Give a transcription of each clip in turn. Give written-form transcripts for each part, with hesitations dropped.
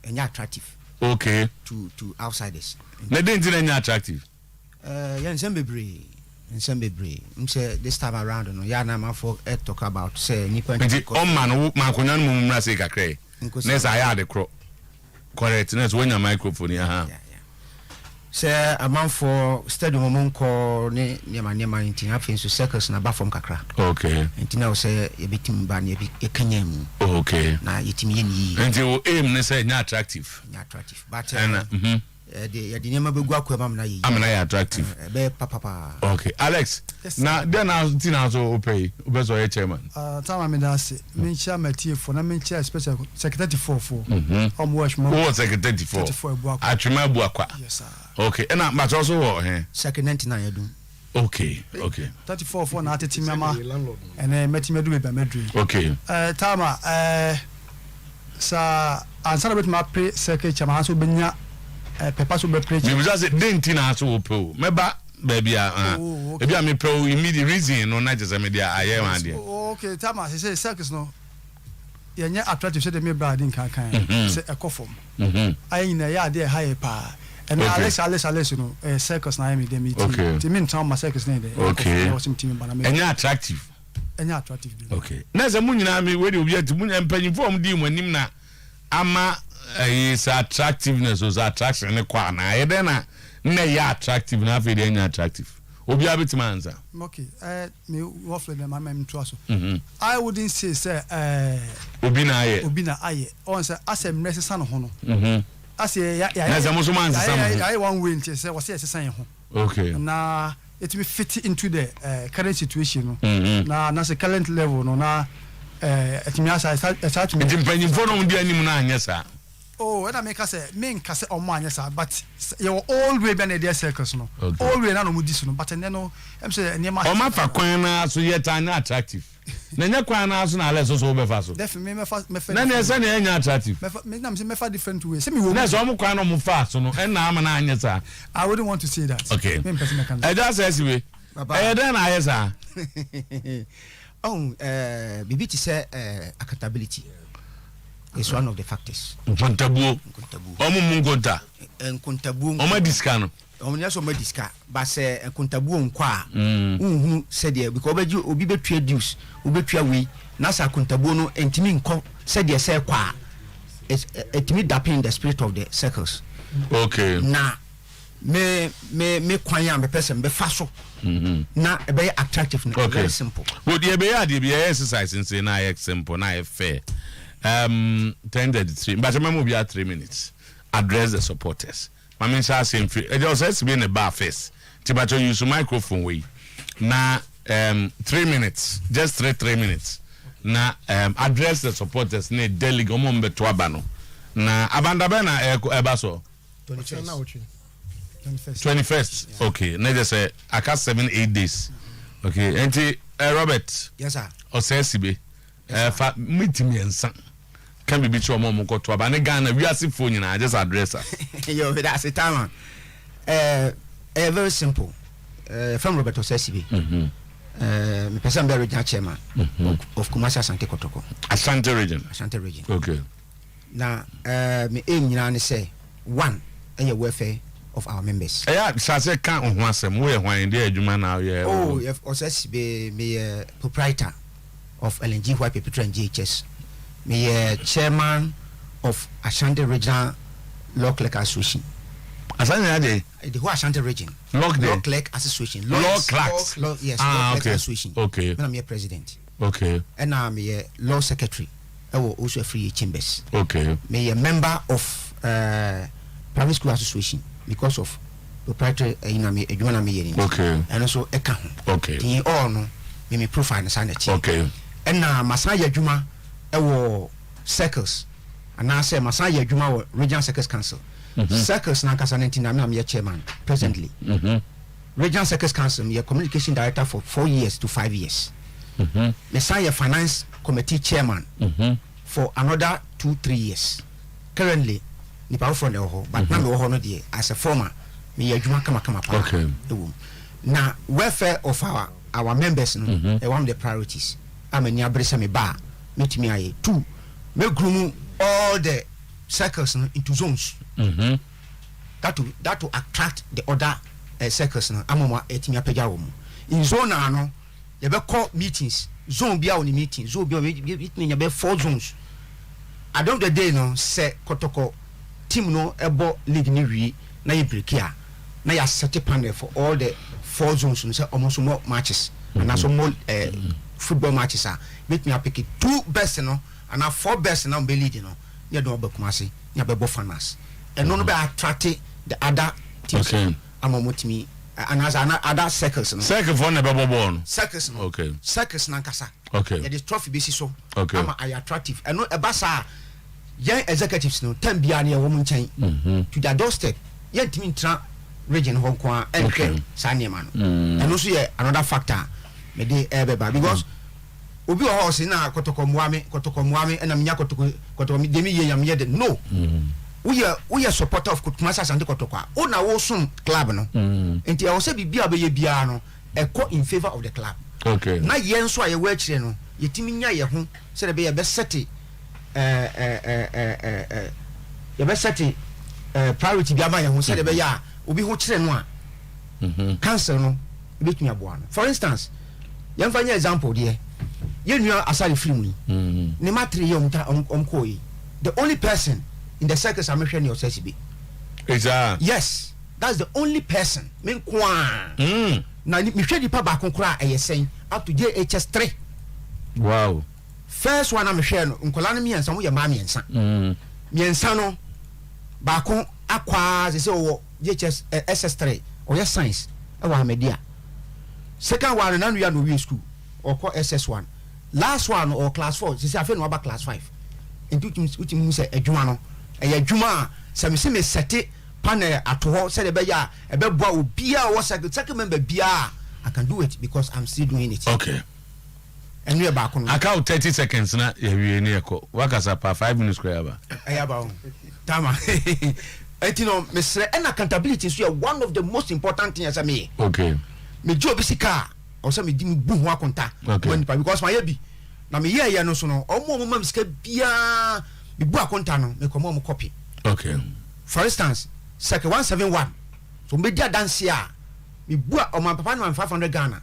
attractive. Okay. To outsiders. They didn't attractive. In some degree. This time around, no, for talk about say Nippon. Man, Makunan say kakre. Nes I had the crow. Correct. Nes when your microphone, yeah. Say a man for stadium call near my intin half so circles na from kakra. Okay. And now say a bit ban a kanyam. Okay. Na yitimi and you aim ne say attractive. Attractive. But the name of Guaquam I'm attractive. Papa. Okay. Alex. Yes, now then I'll also pay. Obeso chairman. Time I say me chair my team for na me chair special secretary for. Watch more. What secretary for? I remember Buakwa. Yes sir. Okay. And but also what second 99 do. Okay. 34 for na team mama and met me do be medri. Okay. Tama sa answer with my pre secretary chairman so benya papa so be preach. Me just say didn't na so po. Meba baby maybe I'm pro immediate reason no na just media aye wan there. Okay, Tama say circus no. Yenye attractive say the me brad in kan say e kofom. Ayi na ya dey high pa. And Alex no circus na me dey meet. Ti me ntan ma circus na dey. Okay. Enye attractive. Okay. Na say munyina me we dey obi ati munya mpanyimfo om di mu anim na ama is attractiveness was attraction ne kwa na ye den na ya attractive na fe dey attractive obi abeti manza. Okay, me roughly them I'm to so. I wouldn't say obi na aye on say asem necessary ho no. Ase ya na say muso manza sam. I one way nti say was say sesan ho. Okay. Na it me fit into the current situation no. Na say current level no na it me asa start to me mpanyimfo no ndi anim na anya sa. Oh, when I make us say, men can say, oh, man, yes, sir, but you're all way been a dear circus, no, all way, no, this, but then, no, I'm saying, near my Quana, so yet I'm attractive. Nanya Quana, so now let's also be fast. Definitely, my first, any attractive. Me for different ways. Send me, that's all Quana fast, no, and now I'm an answer. I wouldn't want to say that. Okay, I just says we, then I answer. Oh, BBT say accountability. It's one of the factors. Nkontabu. Omo mungonta. Nkontabu. Omo diska no. Omo nyaso omo diska. Ba se nkontabu nkwa. Unhu said there because obi betwa dues, obetwa we. Na sa nkontabu no entimi nko said there say kwa. Etimi dapping the spirit of the circles. Okay. Na me kwan ya me person be faso. Na e be attractive no. Very simple. But the be exercise and say na simple, na fair. 10:33 but remember we are 3 minutes address the supporters I mean say free it just has to be in the bar first tibacho use microphone way na 3 minutes just 3 minutes na address the supporters ne delegate omo mbeto aba no na abanda be na eba so 21st okay na just say aka 7-8 days okay enti Robert yes sir osesibe fa mitimi ensan can be between mom ko to aba ne Ghana we are phone na just address her. Yo that's it time very simple from Robert Osesibe me person be regional chairman of Kumasi Asante Kotoko Asante region okay na me aim nyina ne say one welfare of our members say kan ho asem we hwan dey adwuma na Osesibe me proprietor of LNG White Paper and GHS. Me chairman of Ashanti Regional Law Clerk Association. Asante the whole Ashanti Region. Law Clerk Association. Law Clerks. Yes, Law Clerk okay. Association. Okay. I'm a president. Okay. And I'm a law secretary. I will also free chambers. Okay. Me a member of private school association because of proprietary okay. And also account. Okay. The all no me profile and sign it. Okay. And Masaya Juma ewo circles and I say Masaya Juma Regional Circles Council. Circles na kasa 19 I'm your chairman presently. Regional Circles Council me communication director for 4 years to 5 years. Messiah Finance Committee chairman for another 2-3 years. Currently nipa from the ho but na me ho no dey as a former me adwuma kama pa. Okay. Now welfare of our members no one of the priorities. I'm a near me ba meet me aye two me groom all the circles into zones. That will attract the other circles. Amoma etimi apeja wo mu. In zone no, you be call meetings. Zone bia on meeting. Zone bia it mean you be 4 zones. At the end of the day no, say Kotoko team no ebo league ni wi na ye break here. Na ya set a panel for all the 4 zones. Say almost more matches and also more football matches. Make me pick it 2 best no and 4 best now be leading no. You don't be kumasi. You be fans. And none be attracting the other teams. Okay. Amomotimi and as other circles no. Circle for never born. Circles no. Okay. Circles nankasa. Okay. Yeah, the trophy basis so. Okay. Ama are attractive. And no ebasa young executives no 10 bia near woman chain to their doorstep. Young team in region Hong Kong and Sanya man. And also yeah, another factor me dey ebeba because obi o house na kotoko muame and amnya kotoko mi demi ye yam ye de no. We are supporter of Kutumasa Santi Kotokwa. O na wo sum club no. Enti I say bibia be ye bia no e ko in favor of the club. Okay. Na ye nso a ye wa kire no, yetimi nya ye ho se de be ye be set ye be set priority bia ma ye ho se de be ya obi ho kire no a. Cancel no e betumi aboa no. For instance, ye mfa nya example de ye nua asari film ni. Ne matri ye omko yi. The only person in the circus I'm mentioning your CCB. Yes, that's the only person. Me kwa. Na me hwe di pa ba konkora ayesen up to JHS 3. Wow. First one I'm hwe no nkola no miensa mo ye ma miensa. Miensa no ba kon akwa se wo JHS SS3 or yes science e wa media. Second one na no we school or call SS1. Last one or class 4 se afa no ba class 5. Into utim say adwuma no e adwuma se me se me sete panel ato ho se de be ya e be boa obia wo second member bia I can do it because I'm still doing it. Okay. And we back on. I count 30 seconds na ye wi ni eko. Wakasa pa 5 minutes kra ba. Ayaba. Tama. Etino mesre and accountability is one of the most important things as me. Okay. Me job sika or say me di me bu ho akonta. Okay. Because my yebi na me ye no so no omo mam sika bia me bu akonta no me komo mo copy. Okay. For instance, Circle 171. So media dance here. Me bu o man papa no 500 Ghana.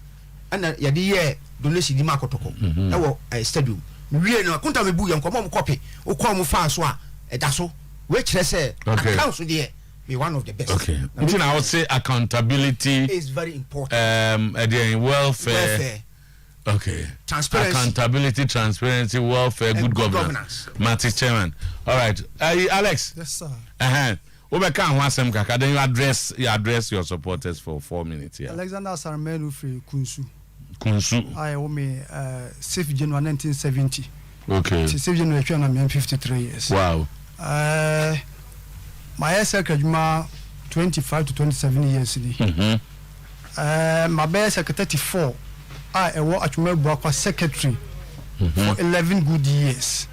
And ya di ye donation di makotoko. E wo stadium. Me wie no akonta me bu ye komo mo copy. O ko mo fa so a e da so. We kire say account so there be one of the best. Okay. I would say accountability is very important. Welfare. Okay. Transparency. Accountability, transparency, welfare, good governance. Marty Chairman. All right. Alex. Yes, sir. Obeka ho asem kaka, then you address your supporters for 4 minutes here. Alexander Sarmenu free Kunsu. I owe me 6th January 1970. Okay. 6th January 1953 years. Wow. My secretary 25 to 27 years. My best secretary 34. I was Acheampong secretary for 11 good years.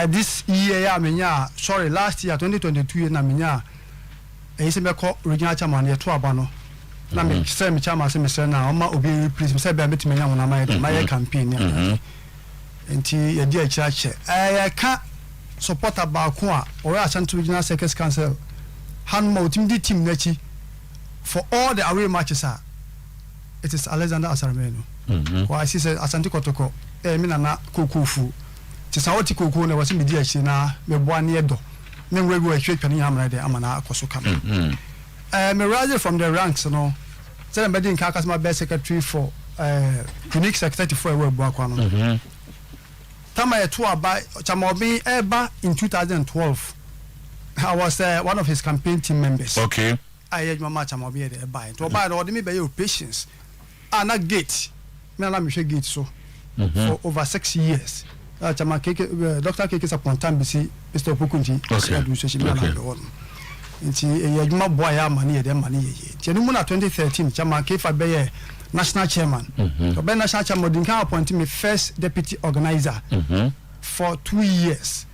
This year, last year, 2022, I used to call regional chairman here to Abano. Na me say me chairman say me say na o ma obi please me say be me nya wona my campaign enti ye di achiache I ka support about ko a o ya Ashanti Regional Circus Council han ma otim di team na chi for all the away matches it is Alexander Asarmenu ko I see say Asante Kotoko me na kokofu ti sa woti koko na wasi me di achi na me boa ne edo me ngwegu ahwe twani amana de amana akoso kam me rise from the ranks no say me dey nka customer best secretary for unique secretary for we boa kwa no tama yeto aba chamobi eba in 2012 I was one of his campaign team members. Okay. I had mama chamobi de eba to aba no me be your patience na gate me na me hwe gate so for over 6 years. Chama keke Dr. Keke Sapontan bisi Mr. Pokunji administration na be won nti yadwuma boy ya mane ye de mane ye ti no mu na 2013 chama Kefa be national chairman to be national chairman din kan appoint me first deputy organizer for 2 years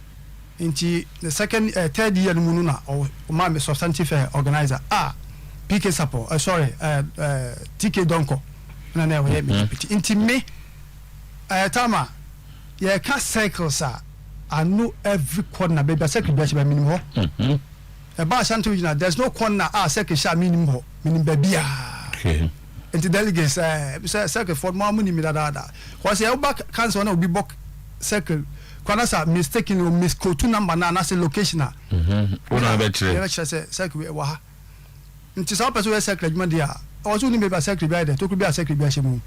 nti the second third year no mu na o ma me substantive organizer PK Sapo TK Donko na we me deputy nti me tama ye ka cycles I know every corner baby secretary be by minimum ho about Santo Regional there's no corner secretary minimum baby okay and the delegates secretary for more money me that was your back council na obi book secretary kwanasa mistaken or misquote number na say location na una be chere ya say secretary wa ha nti sa person we secretary ma dia also ni baby secretary by there to could be a secretary by shemu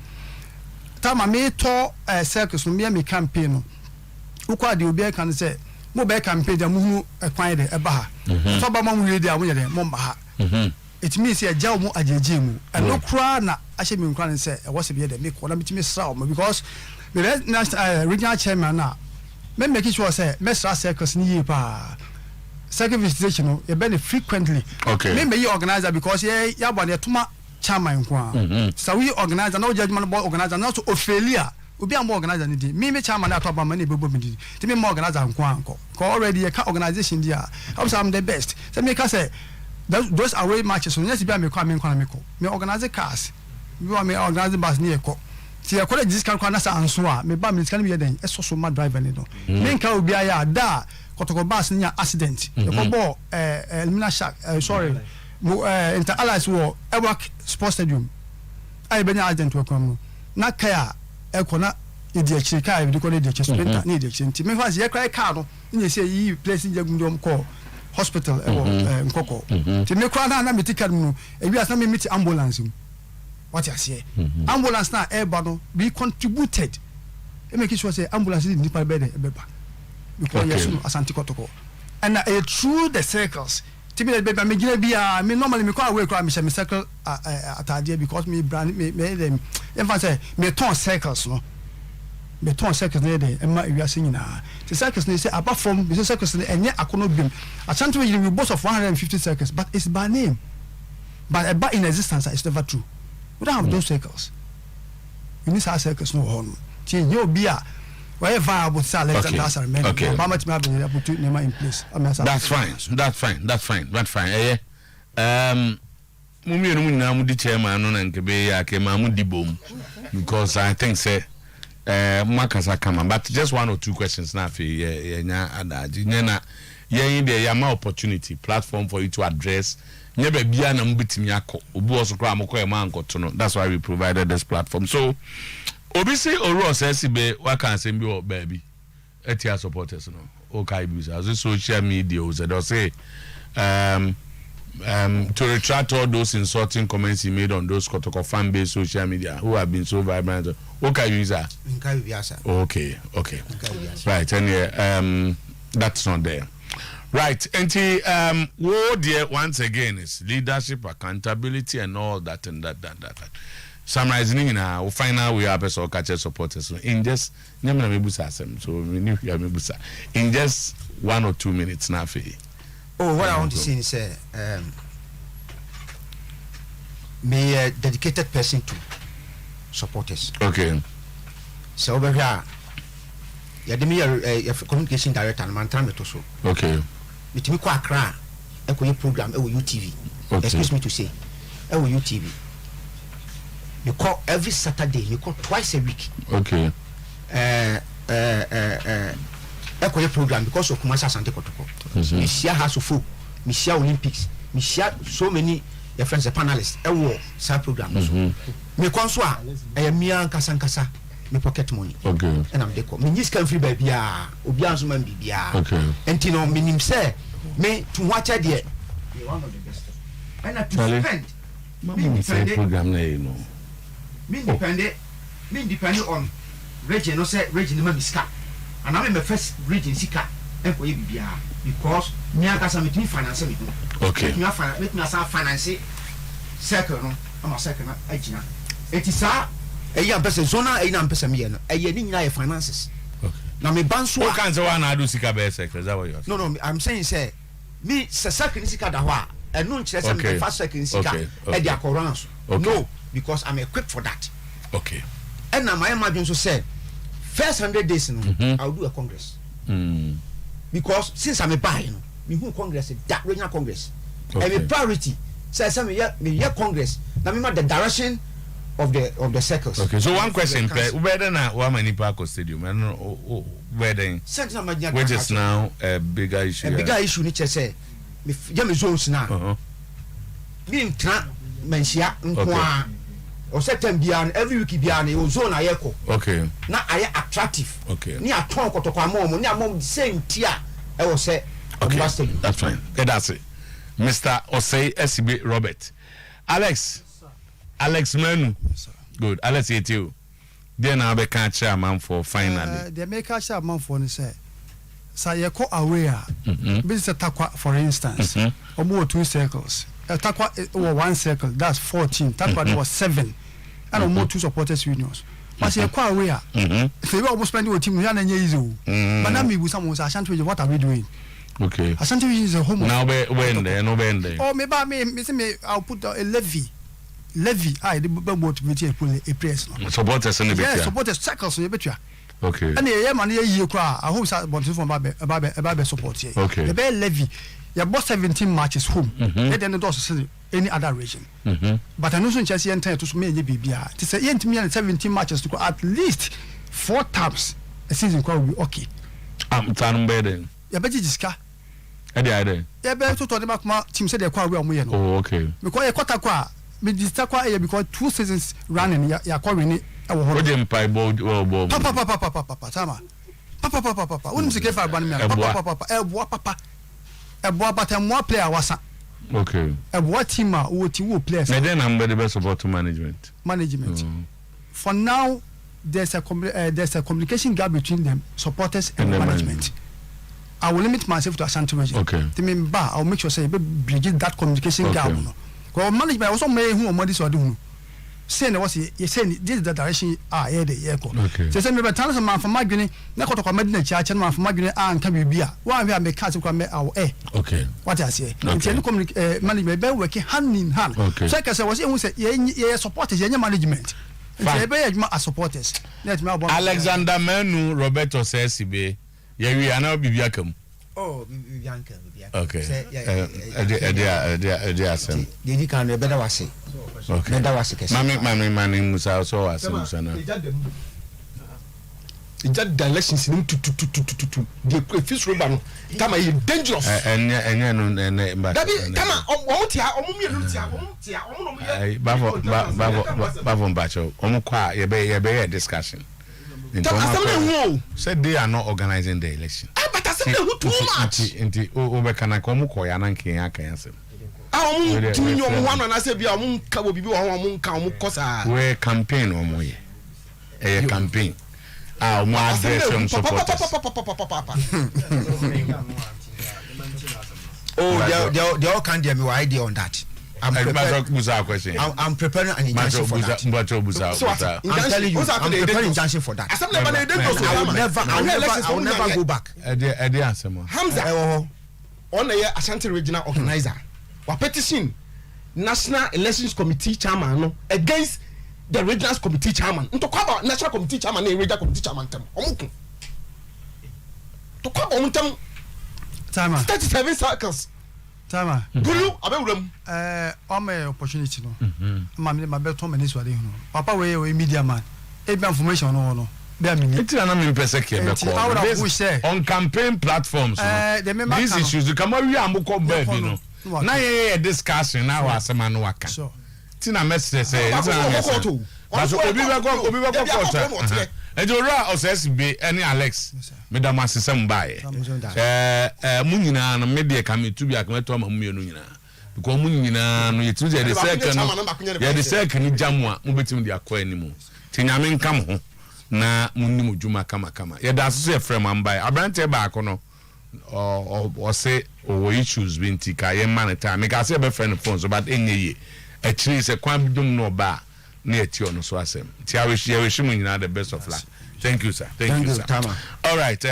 tama me to secretary so me campaign no ukwa de obi kan say mo be campaign da mo hu kwan de eba ha so ba mo hu de mo ye de mo ba ha it means ya jaw mo ajeje mu no kra na ahye me nkran say e wo se be de me ko na me sra mo because the national regional chairman na me make sure say me sra circles ni yi pa circle visitation no e be frequently okay me organizer because ya bo de tuma chairman kwa so we organizer no judgment board organizer no so ophelia obi am organizer ni di me chairman at about money bebo me di ti me organizer nko anko ko already e ka organization dia I'm the best so me ka say those away matches so yes be am me organize cars me organize bus ni e ko ti e ko le discount kwa na sa anso a me ba me discount me den e so ma driver ni no me nka obi aya da kotoko bus ni accident e ko bo elimina shark sorry inter allies wo Ewak sports stadium ai be ni accident wo kom no na kaya e ko na idi akiri kai bi ko le di akiri sprinter ni di akiri nti me fa se ye cry car no ni se yi place je gundom ko hospital nkoko ti me kwa na me ticket mu e wi as na me meet ambulance what you say ambulance na airba no we contributed e make sure say ambulance ni nipa be there be ba because yes no asante kotoko and through the circles ti be be me gina bia me normally me kwa away kwa me circle atade because me brand me them em say me turn circles no me turn circles there e ma wi ase nyina the circles they say apart from the circles enye akono bim asante we boast of 150 circles but it's by name but about in existence it's never true. We don't have those circles. We need our circles no on. Change your beer. Where viable salaries and that's remaining. Okay. How much maybe able to put in place? That's fine. Mumi no na mu di chairman no na nkebe ya ke ma mu di bom because I think say makasa kama but just one or two questions na fe ye nya adaji na ye dey ya ma opportunity platform for you to address nyebe bia na mbetimi akọ obu oso kra amko e ma ankoto no that's why we provided this platform so obi say oru say be waka ansem bi o baby etia supporters no okay bi as social media o say to retract all those insulting comments he made on those Kotoko fan base social media who have been so vibrant okay user okay right and that's not there. Right, and what dear once again is leadership, accountability, and all that and that. Summarizing in our final we have so catch supporters in just so in just 1 or 2 minutes now. What I want to say is me a dedicated person to supporters. Okay. So over here, you communication director and man so. Okay. Mitimi kwa Accra e program UTV. Okay. Excuse me to say UTV. You call every Saturday, you call twice a week. Okay. E program because of Kumasi Asante Kotoko. Me share House of Folk, me share Olympics, me share so many your friends the panelists sa program so. Me konso a me ankasa me pocket money. Okay. And I'm deco. Me use can free baby obi anso man bibia. Okay. Enti no minim say me to watch there. Me one of the best. And to spend me say program na you know. Me depend on region no say region ma miska. And I'm my first region sika and for bibia because me ankasa me finance me do. Okay. Make me finance circle no. I'm a circle na agina. Etisa eya person zona eya person me no eya ni nyina finances. Okay. Na me banso what can say one adu sika be sector that what you are saying? No, I'm saying say me sector sika da ho a eno nkyere say me first sector sika e dia corrance. No, because I'm equipped for that. Okay. And na my imagine so say first 100 days no I'll do a congress. Because since I'm a buy no me who congress that regional congress. Okay. And a priority say me yeah congress na me the direction of the circles. Okay, so one question, better na wa many park stadium. wedding, Sentinel Magna, which is now a bigger issue. A bigger issue, which I say, Jamie Jones now. Being tra mensia nkwa o certain bian every week bian e zone ayeko. Okay. Na aye attractive. Okay. Ni aton kotokwa mom ni amom same tia e wo say. Okay. That's fine. Okay, that's it. Mr. Osei SB Robert. Alex. Alex Menu. Good. Alex you. Then I'll be chairman for finally. The make chairman for ni say say ko away business takwa for instance. Omo 2 circles. Takwa was 1 circle, that's 14. Takwa was 7. And omo 2 supporters unions. But say ko away if we almost spend your team we na easy. But now me with someone say Ashanti, what are we doing? Okay. Ashanti is a home. Now when there, no when there. Oh, me I'll put a levy. I the motivate pull a press. Supporters in the yeah, supporters circles in the better. Okay. And the man you cry. I hope that want to from Babe support here. Okay. The Bay levy. You bought 17 matches home. Let them not see any other region. But I know some Chelsea and to me BBR. To say 17 matches to go at least 4 times a season will be okay. I'm turning bedding. You bet you discuss. Ade. Yeah, better to the back team said they're quite well. Oh, okay. Because a quarter qua, me distakwa because 2 seasons running, you're calling it. What do you buy board or board? Papa, Tama. Papa. Wouldn't you get 5 1 million? Papa. A boy, but a more player was okay. A what team would you players? Then I'm the best support to management. For now, there's a communication gap between them supporters and the management. I will limit myself to Ashanti region. Okay. To me, I'll make sure say bridge that communication gap. Because management also may who money so do. Saying was you saying this is the direction here the echo. Okay. So say me better man from Magini, na ko to Medina church man from Magini and can be bia. One we make case ko me our Okay. What I say. It's management be working hand in hand. Okay. So I say was you say ye supporters ye management. They be as supporters. Let me Alexander Menu Roberto says be yeah we are now bibiakam. Oh, Bianca. Okay. You can be better was it. Okay. Better was it. Mami Musa so was Musa. It's just the elections in to the fifth rubber. Come on, dangerous. And come on, Bacho. Omukwa, ye discussion. Said they are not organizing the election. But I said too much. Inti Obekana Komuko Yananki Yakanse. One and I said, we campaign or more. A campaign. More address from supporters. Oh, they all can't give me idea on that. I'm preparing an injunction for that. I'm telling you, I'm preparing injunction for that. I will never go back. Hamza, on the Ashanti regional organizer, we petition National Elections Committee chairman against the regional committee chairman. To talk about national committee chairman and regional committee chairman. To talk about 37 circles. Tama. Guru, abewuram. My opportunity no. My better minutes were there. Papa we media man. Every information no. Be me. It's an person on campaign platforms. These issues you come we am ko bed no. Na ye discussion na wa asema no waka. Sure. Tina message say it's an but obi be go court. Ejora OSSB any Alex Madam Asisem bae mu nyina no media ka me tubi akama to ma mu nyina because mu nyina no yetu je the second ya the second jamu a mu betim de akọ animu tinyame nkam ho na mu nimu djuma kama ya da so e frame am bae abrante ba akono o say o issues binti ka ye man time me ka say be friend phone so but enye ye e chiri se kwan bidum no ba na eti ono so asem ti a we mu nyina the best of luck. Thank you, sir. Thank you, sir. Tama. All right.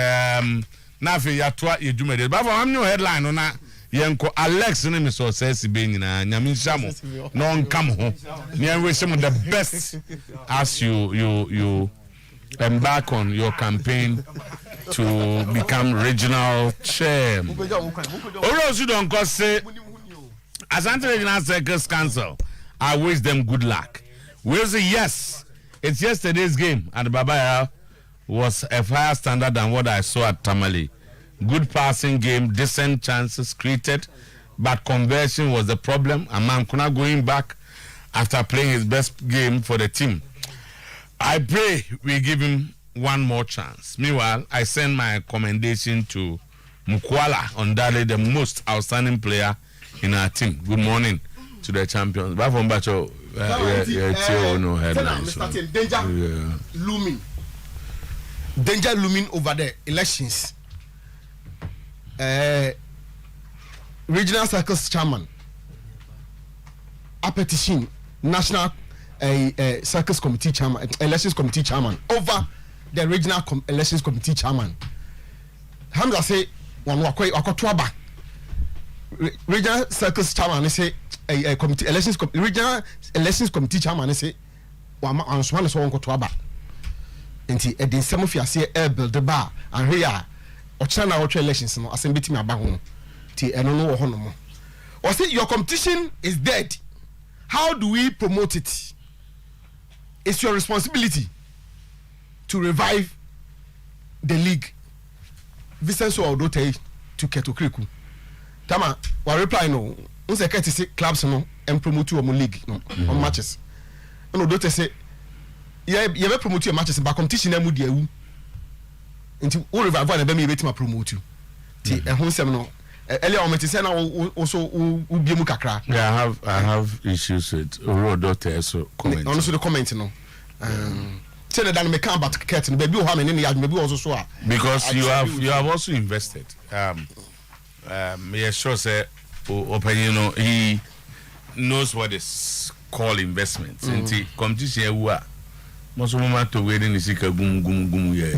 Now for ya twa ye djuma de. But for am new headline no na yenko Alex ne me so says be nyina nyame nhamo no nkam ho. Ne wish him the best as you embark on your campaign to become regional chair. Orosu don ko say Asante Regional Circus Council, I wish them good luck. We'll say yes. It's yesterday's game at Babaya was a higher standard than what I saw at Tamale. Good passing game, decent chances created, but conversion was the problem. Amankuna going back after playing his best game for the team. I pray we give him one more chance. Meanwhile, I send my commendation to Mukwala, undoubtedly the most outstanding player in our team. Good morning to the champions. Back from Bacho, no headlines. Danger looming. Danger looming over the elections. Regional Circus Chairman, a petition, National Circus Committee Chairman, Elections Committee Chairman, over the Regional Elections Committee Chairman. Hamza say, one wakotwaba. Regional Circus Chairman say, a committee Regional Elections Committee Chairman say, one swan so wakotwaba. Enti edin semofia say build the bar and here ochana ocho elections no asembiti me aba ho ti eno no wo ho no mo or say your competition is dead. How do we promote it? It's your responsibility to revive the league. Vicenzo Odote to Keto Kriku. Tama wa reply no unse keti say clubs no and promote your league no on matches. And Odote say you be promote your matches but competition na mu dia wu nti wo revive na be me betima promote you ti ehun sem no earlier on say na also wo biemu kakra. Yeah, I have issues with Odote so comment. Also the comment no say that me can about curtain baby how many ya maybe also so because you have also invested me sure say opinion no he knows what is called investment nti competition wu a most of them to wait in the sika gum yeah.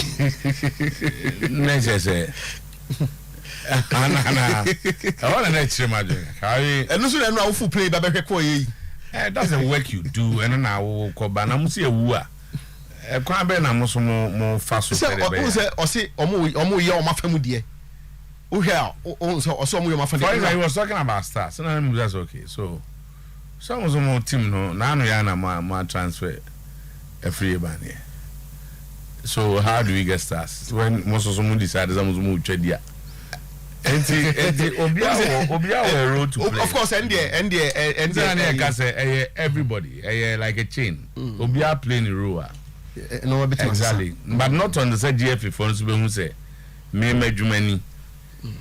Necessary. I want to let you imagine. And also, I know full play, but it doesn't work you do, and now I will ban. I'm see a woo. A crab and I'm also more fast. Or say, almost your my family. Oh, yeah, or some of my family. I was talking about stars, and that's okay. So, some of the more team, no, Nano my transfer. A free ban here. So how do we get stars? When most of someone decides to move Chedia. And Obia road to play. Of course, and everybody, like a chain. Obia playing the role. No, exactly. But not on the side GF for us who say, me Jumani,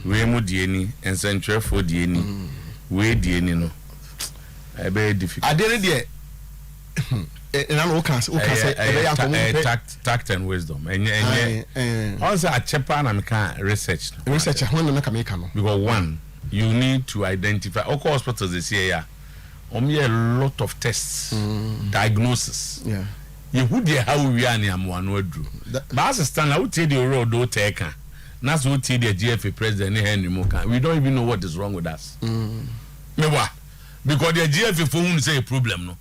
we mo dieni, and Central for dieni, we dieni no. Very difficult. I did it. And I'm okay. Tact and wisdom. And also a Japan and can research. Research because one, you need to identify. Of course, hospitals this year, only a lot of tests, diagnosis. Yeah. You would hear how we are near one word. But as a stand, I would tell the road do take. That's what tell the GFA president Henry Moka. We don't even know what is wrong with us. Because the GFA phone say a problem no.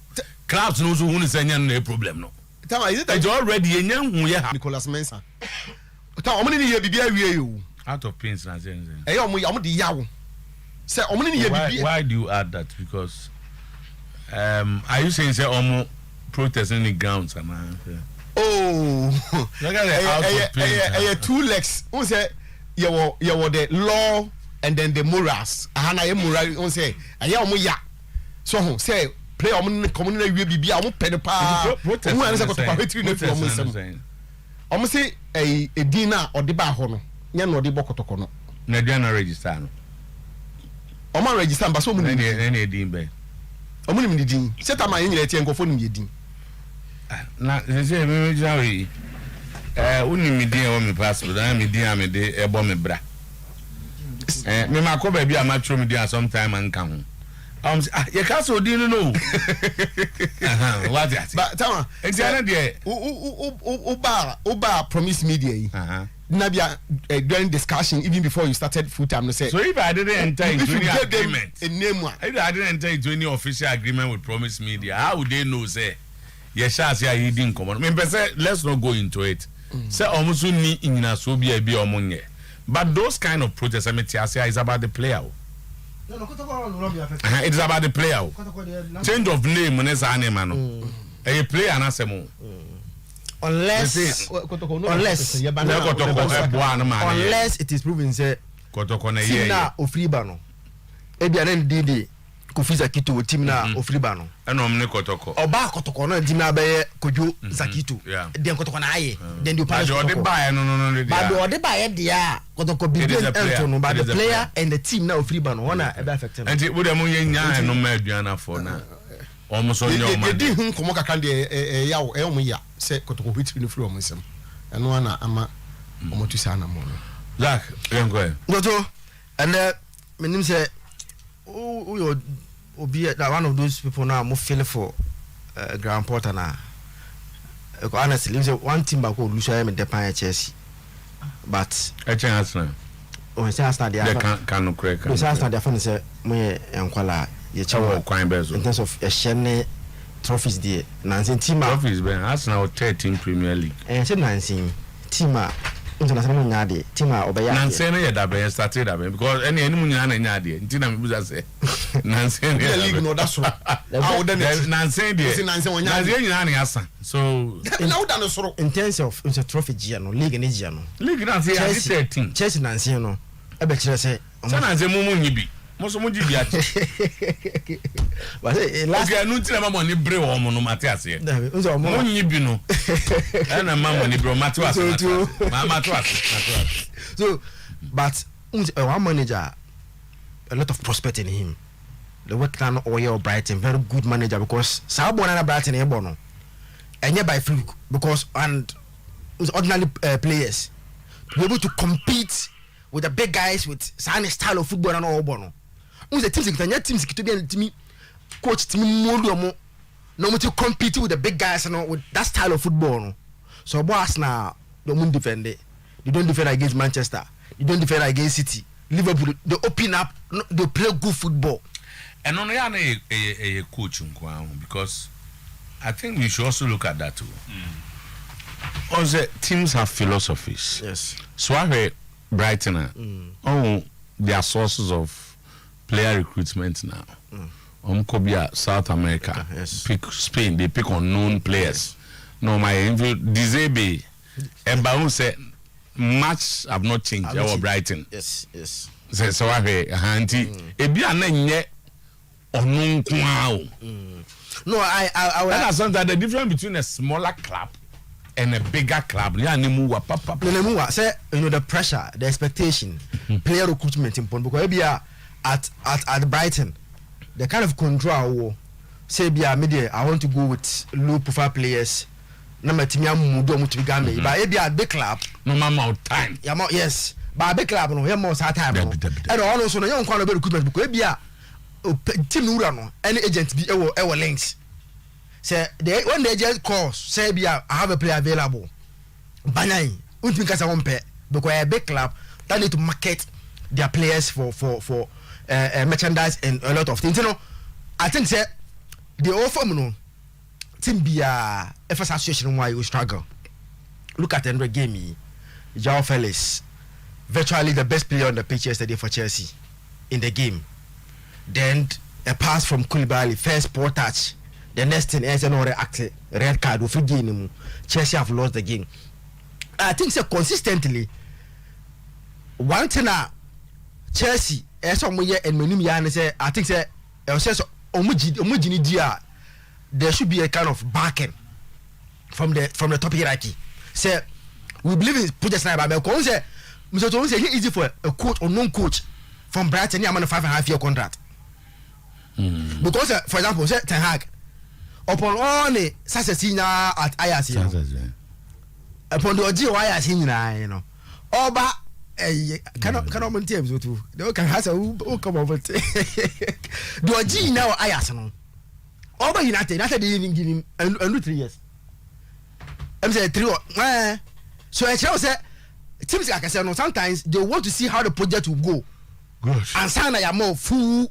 Clubs knows who is any problem no. It's already a young Nicholas Mensah. Out of pains and why do you add that? Because are you saying say almost protesting the grounds and oh look at the 2 legs. Who say you were the law and then the morals. Moral say so say play community will be a whoop pa. Almost say a dinner or the bahono. Yan or the bocotocono. Nadiana register. Oma register, but so many any dean bay. Omuni din. Set up my English and go for me din. Now, they say, me, only me dear on me passport, I am a dear me de a bomb bra. Me, my cover be a match from me sometime and come. You can't so didn't know. What that? But Tama, it's the other Oba promised media. Nabia during discussion, even before you started full time, say. So if I didn't enter into any agreement, if I didn't enter into any official agreement with Promise Media, how would they know? Say, yes, he didn't come on. Let's not go into it. Say almost ni in a Sobia be omonye. But those kind of protests, I mean, is about the player. It's about the player. Change of name when it's an name, a player and a unless it is proven say team na ofriba no ebia na ndidi Kofiza Kito team na ofriba no eno omne kotoko oba kotoko no team na be Kojo Zakito den kotoko na aye den di pass ode ba no but ode ba dia kotoko be ento but the player and the team na ofriba no one e be affect and we dem yen no ma aduana for na almost on your man di hun komo kaka de yawo omo ya se kotoko hit bi no free omo nsem eno na ama omo tu sa na mo no Zach yenko Goto and menim say you be that one of those people now more feel for Grand Porter now. Honestly, one team back will lose in the Pine Chelsea, but I chance now. Oh, it's just that they can correct. It's just that they find say me and Kuala ye chawo crime bezo in terms of a shene trophies there. Nancy team trophies ben Arsenal 13 Premier League. Say Nancy team international nyade team obeya Nancy na ye da be started da be because any munya na nyade nti na me buza say Nancy the league no that's so how then Nancy dey Nancy nyina na asa so now that no soro in terms of it's a trophy gia no league ni gia no league Nancy 13 Chelsea Nancy no e be kire say Nancy mu nyibi mo so mo jibi ati but last okay no tira mama ni bre wo mo no mate ase mo nyibi no na mama ni bre mate ase mama to ase so but one manager a lot of prospect in him the work done Oyerepa Brighton very good manager because Sabo na Brighton e bo no enye by fluke because and ordinary players to be able to compete with the big guys with some style of football and all bono. The teams to be a team coach team more no to compete with the big guys and with that style of football. No. So boss now don't defend it. You don't defend against Manchester. You don't defend against City. Liverpool they open up, they play good football. And on a coach because I think we should also look at that too. Also, teams have philosophies. Yes. So I Brighton, their sources of player recruitment now. Kobia, South America, yes. Pick Spain, they pick on known players. No, my Dizabe, and Baum said, much have not changed our Brighton. Yes, yes. So I handy, a be a name yet or no. No, I would understand that the difference between a smaller club and a bigger club, say you know the pressure, the expectation, player recruitment important because maybe at Brighton, the kind of control say be media I want to go with low profile players. Number team but maybe at big club, no amount of time. Yes, but big club no more time. And also no young kind of recruitment because maybe team no any agent be our links. Say when they just call say be I have a player available banai unti kasa wonpe because a big club that need to market their players for merchandise and a lot of things. You know, I think say the offer no team be a first association why you struggle. Look at Andre Game, Joao Felix, virtually the best player on the pitch yesterday for Chelsea in the game. Then a pass from Koulibaly, first poor touch. The next thing is another red card of game. Chelsea have lost the game. I think so consistently. One thing Chelsea as some year and Menum say I think say there should be a kind of backing from the top hierarchy. Say we believe in project sniper because say Mr. Tomo say it's easy for a coach or non-coach from Brighton a 5.5 year contract. Because for example say Ten Hag upon all the success at Ajax, upon the OG Ajax, you know, Oba cannot maintain so too. They can have a come over the OG now Ajax no. Oba United, they didn't give him and 3 years. I'm saying 3 so I tell say teams like I said no sometimes they want to see how the project will go. Gosh. And sign a more full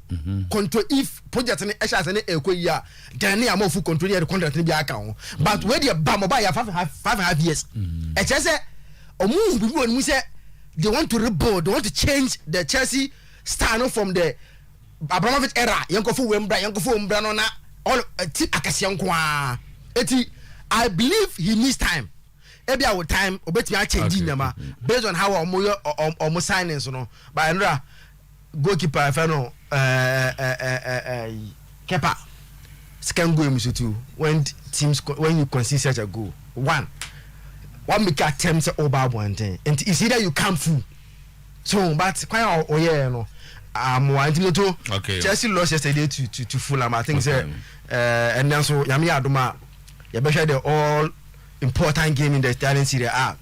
control if project any extra any equia then they are more full control the contract in the account. But where the bam buy 5.5 years. I just say move when we say they want to rebuild, they want to change the Chelsea style from the Abramovich era. Yankofu Wembra, Yankofu Mbranona, all Akasiankwa. I believe he needs time ebi our time obetimi a change nyama based on how omo signings no but Andra goalkeeper feno kepa second goal musutu when you concede such a goal one make attempts over one thing and it's either you come full so but quite no wanting to Chelsea lost yesterday to Fulham. I think and then so Yami Aduma you better the all important game in the Italian Serie A.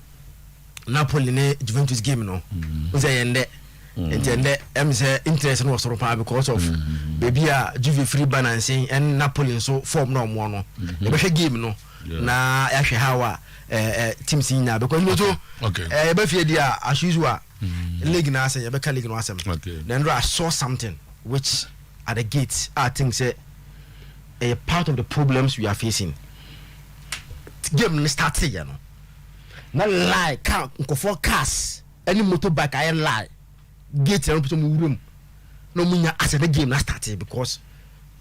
Napoli ne Juventus game no. Say and say interest no so because of baby Juve free balancing and Napoli so form no more no. You better game no. Na yahwe hawa team senior because no so e be fie dia as usual league na say you be league no asem then I saw something which at the gates I think say a part of the problems we are facing game start here no na lie car for cars any motorbike I lie gate no put mu room no munya as the game na start because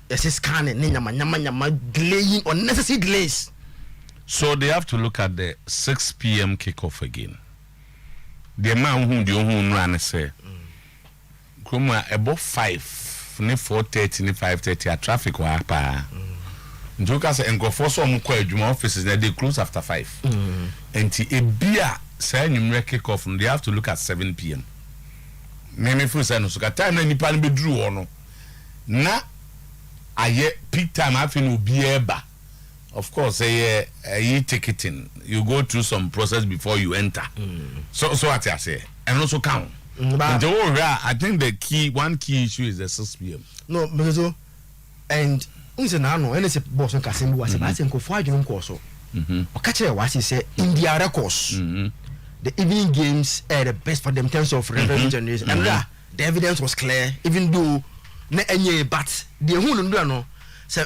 it's scanning nyama delaying unnecessary delays. So they have to look at the 6 p.m. kickoff again. The man who run say, "Kuma above 5, ne 4:30, ne 5:30 at traffic wa pa." Njoka say engo for some adwuma offices they close after 5. And a beer say nyumre kickoff, they have to look at 7 p.m. Neme fu say no so ka time na nipa no be dru ho no. Na aye peak time afi no bieba. Of course, you ticketing. You go through some process before you enter. So what I say, and also count. I think one key issue is the 6 p.m. No, because and unse na no, any boss on Kasimbu was about to go for you so. Catch what he said in their records. The evening games are the best for them in terms of revenue generation. And the evidence was clear, even though but the who no. So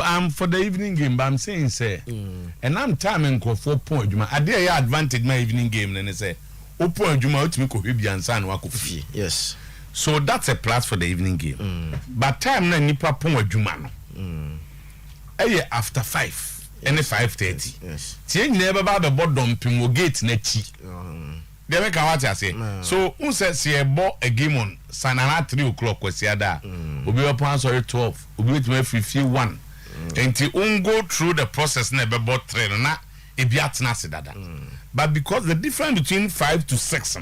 I'm for the evening game, but I'm saying say, and I'm timing for 4 point. I dare your advantage my evening game, and they say, "Oh point, you might make a and son wakufi." Yes. So that's a plus for the evening game. But time na nipa point jumano. After 5, and 5:30. Yes. See, never about the bottom pimo gate nechi. They make what I say. So, who says see a game on Sanana 3 o'clock was the other? Obi upon 12, Obi with me 51. And to go through the process never bought train na it be at nasi dada. But because the difference between 5 to 6,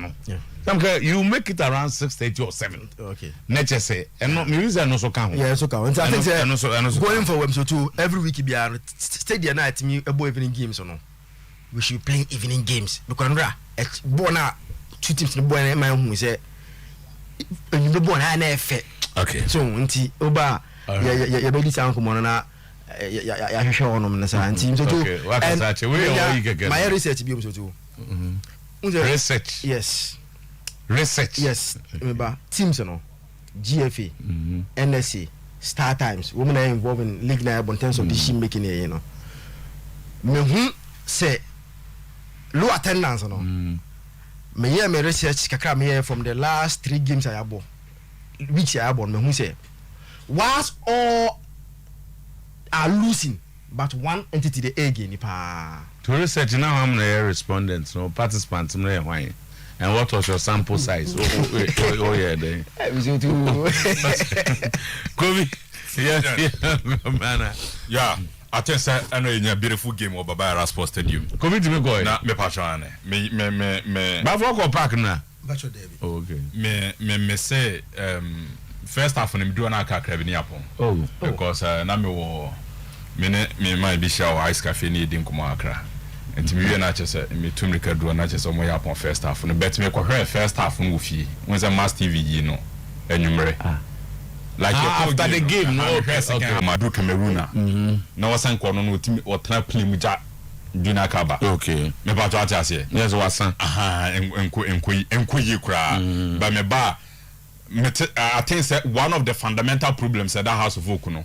you make it around 6:30 or 7. Okay. Nature say, and not music no so count. Yeah, so count. I think going forward so too every week be a stadium night me about evening games or no. We should play evening games because bona 2 teams no boy my who say you be born na efe. Okay. So nti oba ya be dis anko mo na ya hwehwe wonom na sa nti so too. My research be so too. Research. Yes. Research. Yes. Remember teams no GFA, NSA, Star Times, women are involved in league na in terms of decision making here, you know. Me who say low attendance no. Me hear me research kakra me hear from the last 3 games I have which I have me who say whilst all are losing but one entity the A again pa. To research now how many respondents no participants no why. And what was your sample size? Oh yeah, then. Kobe. Yeah. I think say I know a beautiful game over by Rasport Stadium. Kobe to me go. Na me pachane. Me. Ba for go park na. Bacho David. Oh, okay. Me say first half on do na aka crab ni apon. Oh. Because na me wo me my be show ice cafe ni din kuma akra. And me we na chese me tumrika do na chese mo ya upon first half no bet me ko first half no fi when say Mass TV no enumere like after the game no okay Madu Cameroona na wasan ko no timi otna play mu ja juna kaba okay me ba to atiase yes wasan enko yi kura but me ba I think say one of the fundamental problems that house of work no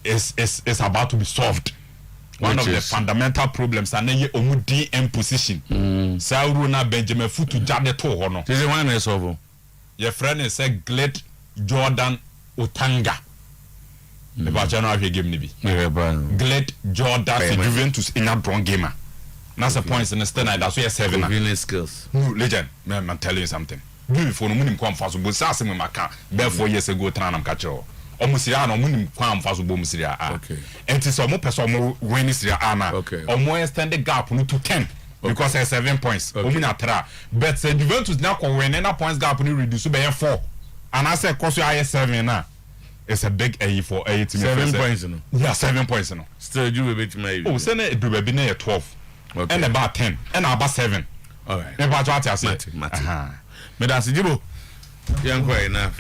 is about to be solved. One of the fundamental problems are na omudi in position. Sauru na Benjamin Futu jade to ho no. This is one is over. Your friend is say Glade Jordan Otanga. Me ba cha na ahwe game ni bi. Glade Jordan Juventus in a strong gamer. That's the points in the stand. That's why 7. Convenience skills. No, legend. I'm telling you something. Before no money come fast, but say me maka. Be 4 years ago, tran am catch you. Almost ya no money come fast, but Serie A. Okay. And it's some person win Serie A na. Okay. Omo extend the gap to 10 because there's 7 points. Omo na tra. But Juventus now can win na points gap ni reduce by 4. And I say cause you are 7 na. It's a big A for 8 7 points no. Yeah, 7 points no. Still you will beat me. Oh, say na do be na 12. Okay. And about 10 and about 7. All right. Me what I say. Me that's Jibo. Young quite enough.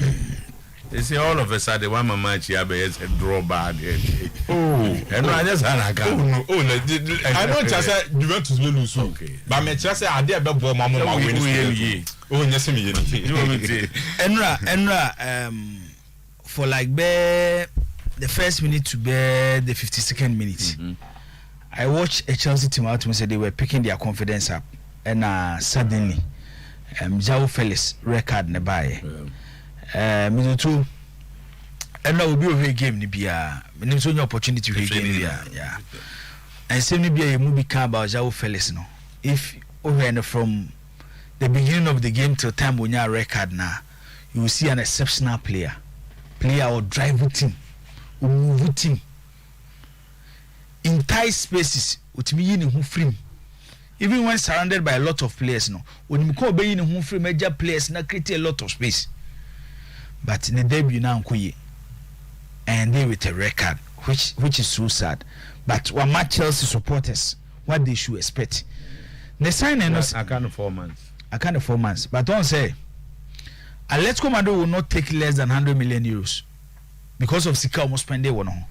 You see all of a sudden one match here be a draw bad. Oh, and I just had a I know just say Juventus will lose. Okay. But me just say I dey be ball mama win. Oh, yes me. Enra for like the first minute to the 52nd minute. I watched a Chelsea team out and said they were picking their confidence up, and suddenly, João Felix record nearby. Me too. And now we be a game nibia. Me need any opportunity to game yeah. And same nibia a movie car about João Felix no. If over from the beginning of the game till time when you are record now, you will see an exceptional player or drive team, or move team. In tight spaces, with me in who free. Even when surrounded by a lot of players, no, when you call be in who free major players, na create a lot of space. But in the debut now, and they with a record, which is so sad. But what my Chelsea supporters, what they should expect. The sign and I can't 4 months. I can't 4 months, but don't say. Atletico Madrid will not take less than 100 million euros because of Sika almost spend one.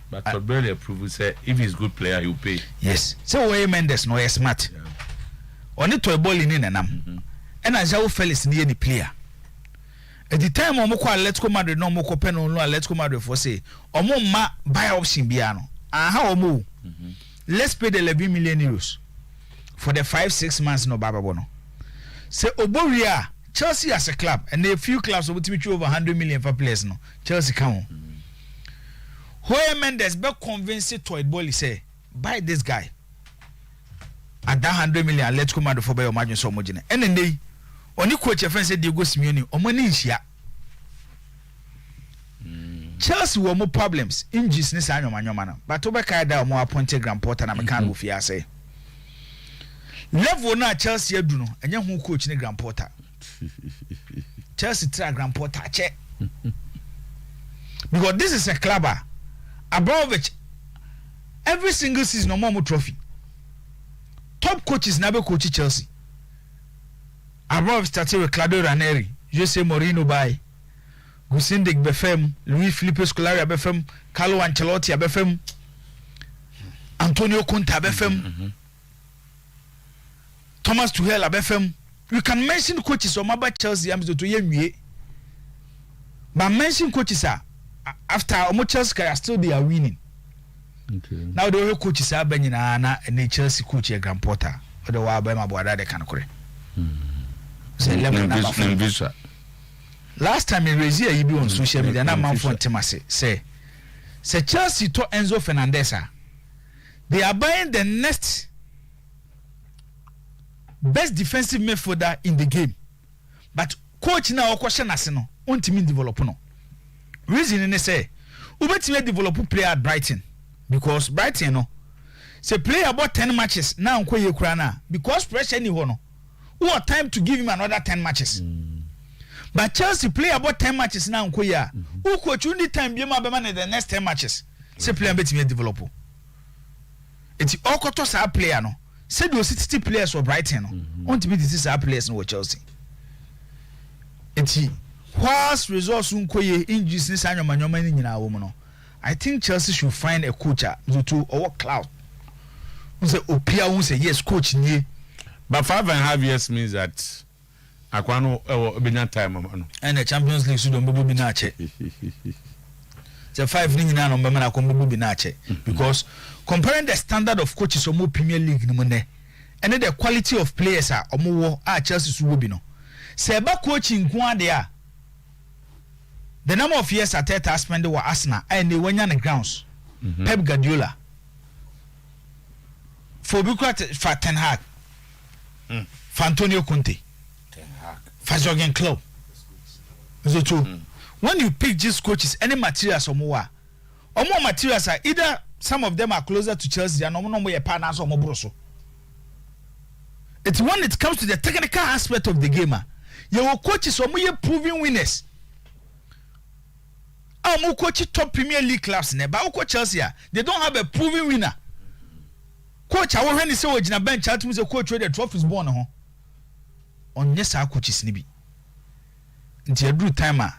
But for barely approval, say if he's good player, he'll pay. Yes. So where Mendes no is smart. Only to a ball in and as João Felix near the player. At the time Omoko Atletico Madrid no Omoko Peno no Atletico Madrid for say Omo ma buy option biano. How Omo? Let's pay the 11 million euros for the 5-6 months no Baba Bono. Say Oboria Chelsea as a club and a few clubs will be over 100 million for players no. Chelsea come. Hoye Mendes be convinced to Boly say buy this guy at that 100 million Atletico Madrid for buy your margin so much. And then they only coach a friend said Diego Simeone or money is here. Chelsea were more problems injuries this annual man, but Obaka da more appointed Grand Porter and American with say level na Chelsea Bruno and young who coach in Grand Porter. Chelsea try Grand Porter check because this is a clubber. Abramovich every single season no more trophy. Top coaches never coach Chelsea. Abramovich started with Claudio Ranieri, Jose Mourinho by Gusindik Befem, Luis Felipe Scolari Befem, Carlo Ancelotti Befem, Antonio Conte Befem, Thomas Tuchel Befem. You can mention coaches on my Chelsea am to yemi. But mention coaches are after Chelsea are still they are winning. Okay. Now the whole coaches are bringing and the Chelsea coach a Grand Porter or the Wabema Boada de Cancore. Last time in Razia you be on social media, na man for Timase say Chelsea to Enzo Fernandez. They are buying the next best defensive midfielder in the game. But coach now question asino untimi develop no. Reason in say ubetime develop player at Brighton because Brighton no say play about 10 matches now nkoye kura na because pressure ni ho no. Who have time to give him another 10 matches. But Chelsea play about 10 matches now nkoye. Who coach only time be ma be man the next 10 matches. Say player betime develop. It's all koto sa player no. Say those 60 players for Brighton no. Want to be this our players no Chelsea. It's whilst results nkoye injuries this annual manyoma ni nyina wo no. I think Chelsea should find a coach to or cloud. Who say Opia who say yes coach nie. But 5.5 years means that Aquano been time no. And the Champions League should be be na che. The 5 ni nyina no be na ko be na che because comparing the standard of coaches on Premier League no ne and the quality of players are omo Chelsea so be no. Say ba coaching nko ade a the number of years Arteta spent with Arsenal and they went on the grounds. Pep Guardiola for Bucrat for Ten Hag, for Antonio Conte, for Jurgen Klopp. So too, when you pick these coaches, any materials or more materials are either some of them are closer to Chelsea and no more partners or more broso. It's when it comes to the technical aspect of the game. Your coaches are more proven winners. Our coach top Premier League clubs, but coach Chelsea, they don't have a proven winner. Coach, I want to say we're in bench. I want to coach where the trophies born on yes, our coaches nibi. Into a good timer,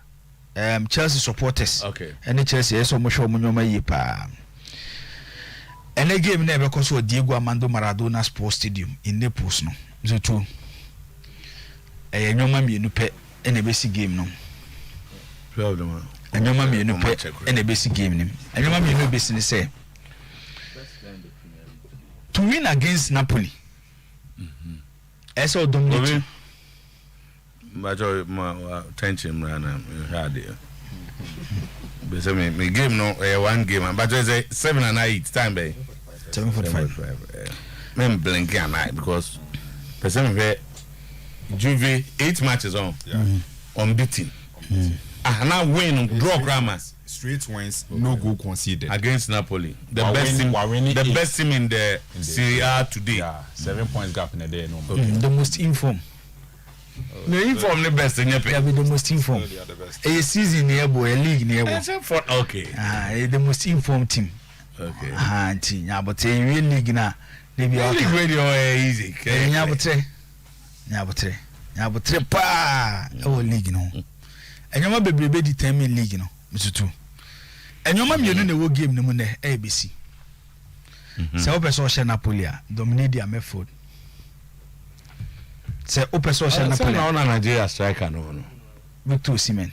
Chelsea supporters. Okay. And the Chelsea is almost sure Munyoma Yipa. And the game never because of Diego Armando Maradona Sports Stadium in Naples. No, so too. A young man, you know, pet in a basic game. No, and your mommy, you know, pet in a basic game. And your mommy, you know, business say to win against Napoli. As all dominate. But tension, man, had it. But me game no one game, but there's a 7 and 8 time by 7:45. I'm blinking at night because the same way Juve 8 matches on unbeaten. Now win draw grammars. Straight wins, no goal conceded against Napoli. The best team in the Serie A today. Yeah, 7 points gap in the day. No, the most informed. The inform the best in your They be the most informed. A season near boy, a league near boy. Okay. The most informed team. Okay. Team. Yeah, but a real league na. They be league radio easy. Nyabotre pa. Oh league no. And your baby be determine league no. Mr. Two. And your mom you know the game no money ABC. So person Napoli dominate their method. Say open social Napoli. Now na Nigeria striker no. Victor Osimhen.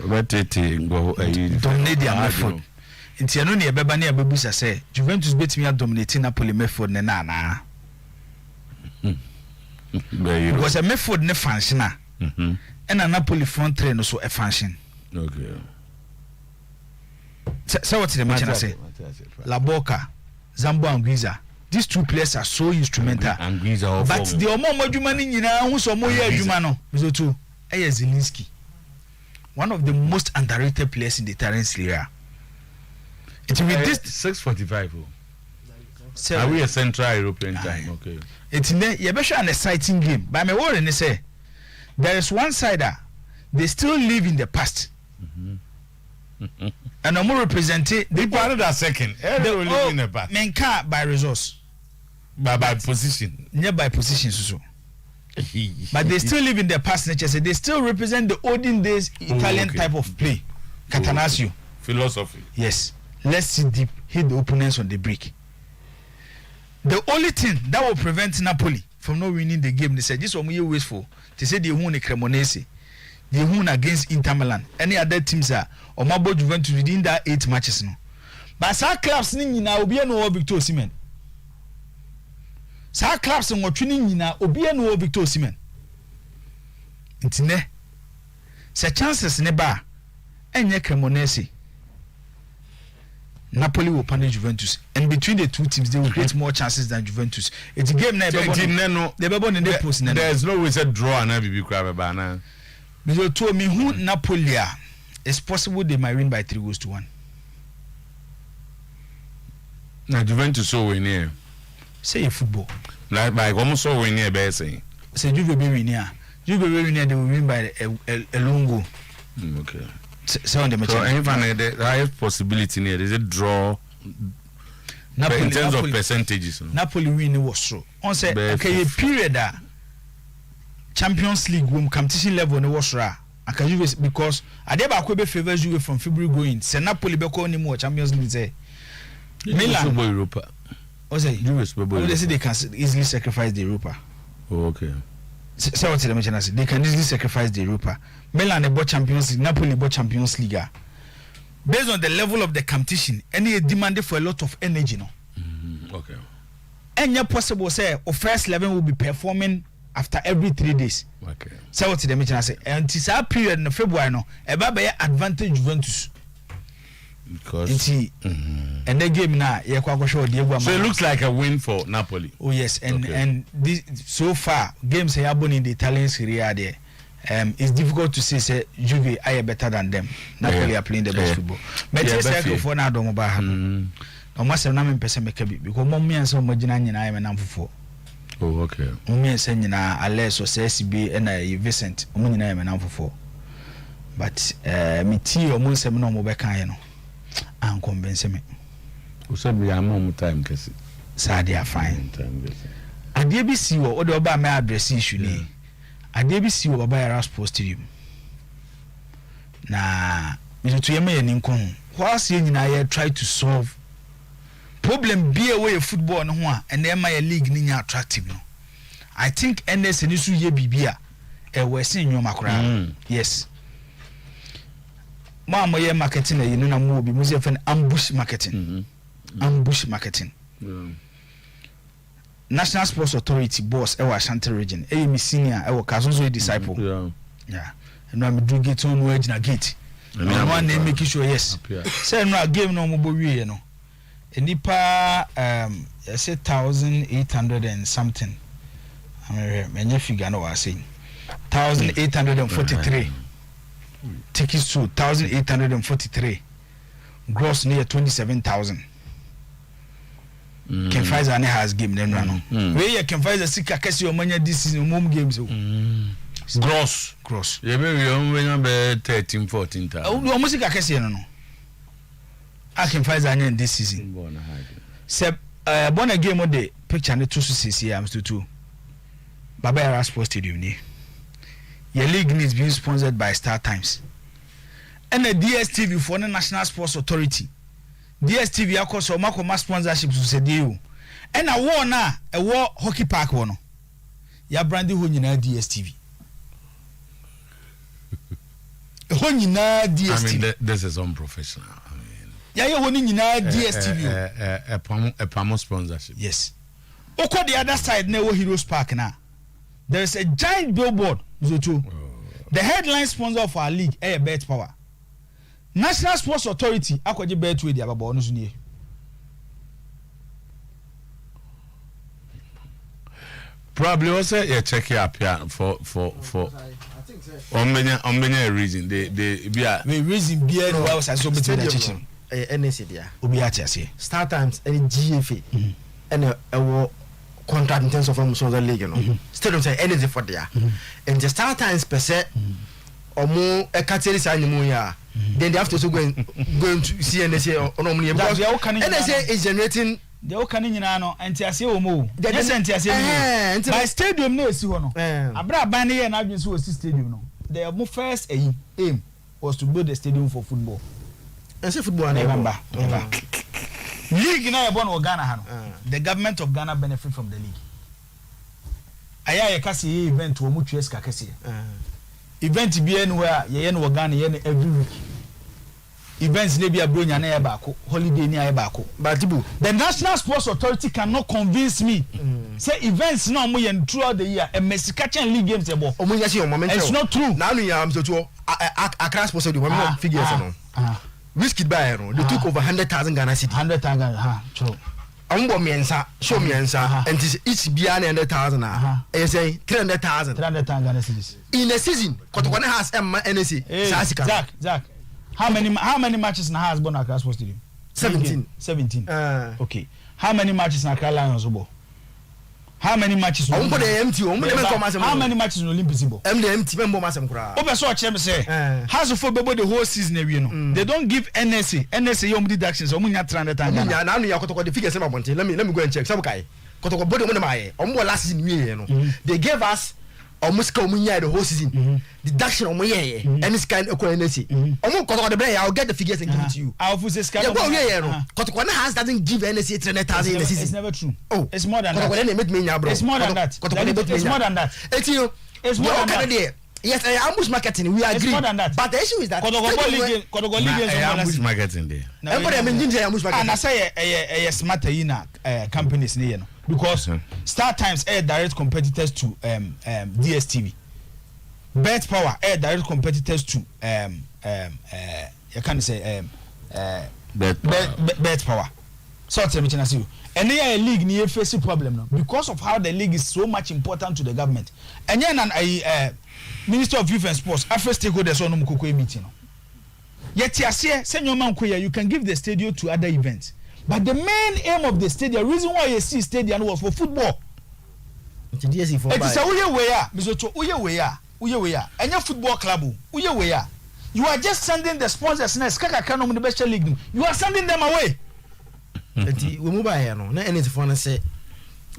But it go dominate their method. Inti ano ne ebeba ne abebusa say Juventus betimi dominate Napoli method ne na. Because a method ne function and a Napoli front three no so a function. Okay. So what the mention say? La Boca, Zambo and Guiza. These two players are so instrumental. And Guiza but the Omo Majumani nyina who so mo ye adwuma no. So too. Zelensky. One of the most underrated players in the Italian Serie A. It with this 6:45. Are we a Central European time? Okay. It's an exciting game. But my word and say there is one side that they still live in the past. And I'm more representing they part of that second. They will live in the past. Menka by resource. By position. Nearby position so. But they still live in the past nature. So they still represent the olden days Italian type of play. Catanaccio. Philosophy. Yes. Let's see deep, hit the opponents on the break. The only thing that will prevent Napoli from not winning the game, they said this one we always for. They said they won a Cremonese, they won against Inter Milan. Any other teams are or Mabo Juventus within that 8 matches no. But some clubs now will be no Victor Osimhen. Some clubs and what training now will be no Victor Osimhen. Intine. Se chances neba enye Cremonese. Napoli will punish Juventus, and between the two teams, they will create more chances than Juventus. It's a game now. There's no way to draw and have crab banana. Because to me, who Napoli are, it's possible they might win by 3-1. Now Juventus so win here. Say football. Like almost so win here, by saying. Say Juve be win here. Juve be win here. They will win by a long goal. Okay. So even the highest possibility here is a draw. Napoli, in terms of percentages. Napoli win was so. On say okay, a period that Champions League competition level no was ra. Because Adeba Kwebe favors you from February going. Say Napoli be call anymore Champions League say. Milan Europa. What say? They say they can easily sacrifice the Europa. Oh, okay. So what they can easily sacrifice the Europa. Milan bought Champions League, Napoli bought Champions League. Based on the level of the competition, any demanded for a lot of energy, no. Okay. Any possible say or first 11 will be performing after every 3 days. Okay. So what they mention say, and this period in February no, a advantage Juventus. because and the game now so it looks like a win for Napoli. Oh yes, and this, so far games have happened in the Italian Serie A there. It's difficult to say Juve are better than them. Napoli are playing the best football. But just like for now, don't about happen. Almost a number percent make a bit because mommy and so much in I am an for. Oh, okay. Mommy and saying Ales or CSB and I Vincent, Omuni I am an for. But me tea or moon seminal mobile kind, and convince me. Who said we are more time, Cassie? Sadly, I find. I did be see what the about my address issue. I did be see what by a sports stadium. Nah, Mr. Tuyama and Income. Whilst you I try to solve problem be away of football and then my league ninya attractive. No, I think NS and issue ye bibia we're seeing your macro. Yes. Mama ye marketing you know more be music and ambush marketing. Ambush marketing. National Sports Authority boss Ewa Ashanti region. Me senior Ewa Kazonzo disciple. Yeah. And I'm doing it on wedge na gate. And one name make sure yes. Say no game no mo you know. Nipa I say 1,800 and something. I mean figure no I say 1,843. Tickets to 1,843. Gross near 27,000. Ken Pfizer has game then run. Where you can find the sick case your money this season home games. Gross. Yeah, maybe you 13, 14,000. Oh, almost a case no. I can find the this season. Sep born a game of the picture and the 2 CC I'm still 2. Baba Sports Stadium ni. Your league is being sponsored by Star Times. And the DSTV for the National Sports Authority. DSTV akoso mako ma sponsorship so se dey o e na wo na e wo hockey park wo no ya brandi ho nyina DSTV ho nyina DSTV. I mean this is unprofessional. I mean ya ye ho nyina DSTV a promo sponsorship. Yes. Oko the other side na wo Heroes Park na there is a giant billboard Zoto. The headline sponsor of our league Bet Power. National Sports Authority akwaje bet we dia baba onu so nie. Probably also check here up here for I think so. on reason they be a reason be no was so bit that teaching. NSC dia. Obi a tiase. Star Times and GFA. And a contract in terms of the league, you know. Stadium say anything for there. And the Star Times per se or more a category sign ya. Then they have to also going to see NSA or normally because NSA is generating the Okanina no and Tiase Omo. Yes, and Tiase. My stadium no see one. Abra Bani and I've so stadium no. Their first aim was to build a stadium for football. And say football never. League na born Ghana hano. The government of Ghana benefit from the league. Aya ye kasi event wo mu tweska kasi. Event be anywhere ye no Ghana ye every week. Events ne be abronya na ye baako, holiday ni ye baako. But the National Sports Authority cannot convince me. Say events no mo ye throughout the year and Mexican league games ebo. Omo ya see o moment. It's not true. Now you am so to Accra Sports Stadium we figures no. Whiskey buy no. They took over 100,000 Ghana cedi. 100,000 true. Ambo miensa, show miensa, and each beyond 100,000. I say 300,000. 300,000 Ghana cedis. In a season, Kotokwane has NSC. Zach. How many matches na has born Accra Sports Stadium? 17. Okay. How many matches na Accra Lions obo? How many matches? How many matches in Olympics ibo? MDMT member masem kura. Obe so chem say. Has for bebo the whole season we no. They don't give NSA your deductions omunya 300,000. Na anu ya Kotoko the figures about let me go and check. Sabukai. Kotoko body mo na mai. Ombo last season we no. They gave us almost omunya the whole season. Deduction omuye and this kind of NSA. Omo Kotoko the play I'll get the figures and give it to you. I'll put this kind of Kotoko has doesn't give NSA 300,000 in a season. It's never true. Oh, it's more than that. It's more than that. It's more than that. It's more than that. Yes, ambush marketing. We agree. It's more than that. But the issue is that Kodogo League ambush marketing there. And I say a smarter companies near because Star Times are direct competitors to DSTV. Bet Power are direct competitors to you can say bet power. So tell me, Chinasi, and they are a league near facing problem now because of how the league is so much important to the government. And then a Minister of Youth and Sports, after stakeholders on Mukoko meeting. Yet, Senior Mankoya, you can give the stadium to other events. But the main aim of the stadium, reason why you see stadium was for football. It is a Uye, and your football club, Uye. You are just sending the sponsors, the best league. You are sending them away. We move by any phone say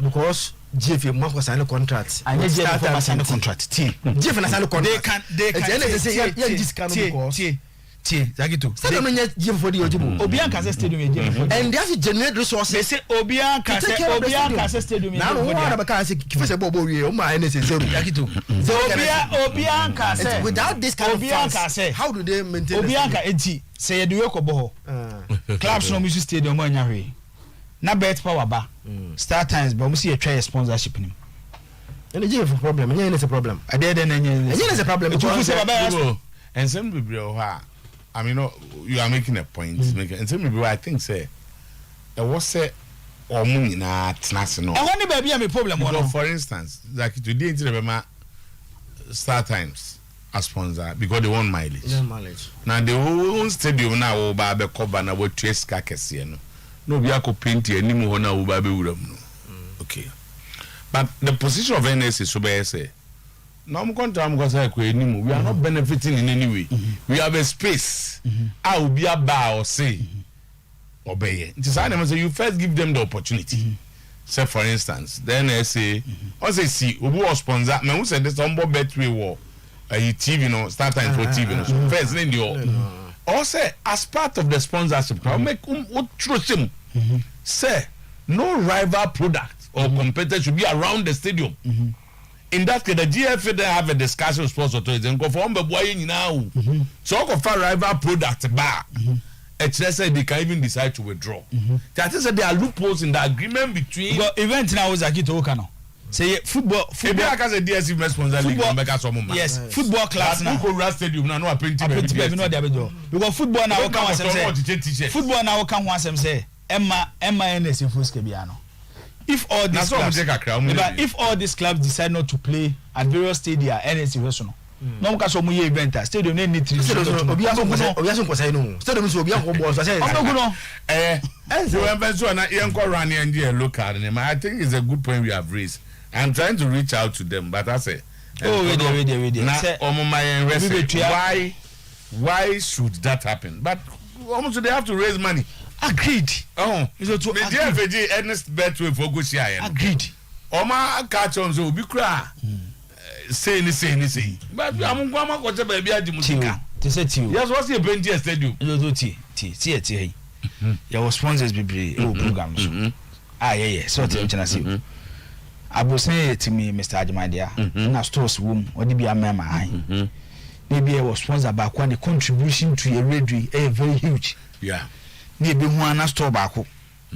because GF must sign a contract. I need to sign a contract. GF sign a contract. They can say this can because Zagito. Stadium for the Obianka stadium and they have to generate resources. They say Obianka stadium. Now what about say Bobo my Zagito. Obianka say without this kind of funds, how do they maintain Obianka enti say do yokobo clubs no music stadium anya na bet power ba Star Times ba musi try sponsorship nim and the GF problem any is a problem I did is a problem and some people I mean, you are making a point. And some people, I think, say, there was say, or moon in a national. I want to be a problem. For instance, like today, remember Star Times as sponsor because they want mileage. Yeah, mileage. Now, the whole stadium now, Babe Coba, now, what Chase Kakasiano. No, we are paint any more now, Babe Udam. Okay. But the position of NS is so bad, say. No, we are not benefiting in any way. We have a space. I will be a bar or say, obey. You first give them the opportunity. Say, for instance, then I say, see, who was sponsor? Me who said this umbo betway war, TV, no, Start Time for TV, no. First, then you also as part of the sponsorship, I'll make trust him. Say, no rival product or competitor should be around the stadium. In that case, the GFA they have a discussion with sports authorities and go for now. So, go for rival product bar. HSA they can even decide to withdraw. That is that there are loopholes in the agreement between. Well, event now is Akito Okano. Say football. If you have a DSC sponsor league, yes, football class now. Go rest stadium now. No, I paint because football now can say. Football now can once say Emma NS in Fuskebiano. If all these clubs decide not to play at various stadia, NS National. No because of my event, stadium need to. Stadium will be a local. I think it's a good point we have raised. I'm trying to reach out to them, but I say, why should that happen? But almost they have to raise money. Agreed. Oh, so to the DFG Ernest Betway for Gushia. Agreed. Oma catch on so be cry. Say. But I'm going to baby at the Musika. Yes, what's your Benji stadium? T. Your sponsors be programs. Yeah. So tell I was saying to me, Mr. Ajamadia, na stores room, or be a mama. Maybe I was sponsored by one contribution to a radio, very huge. Yeah. Maybe one store back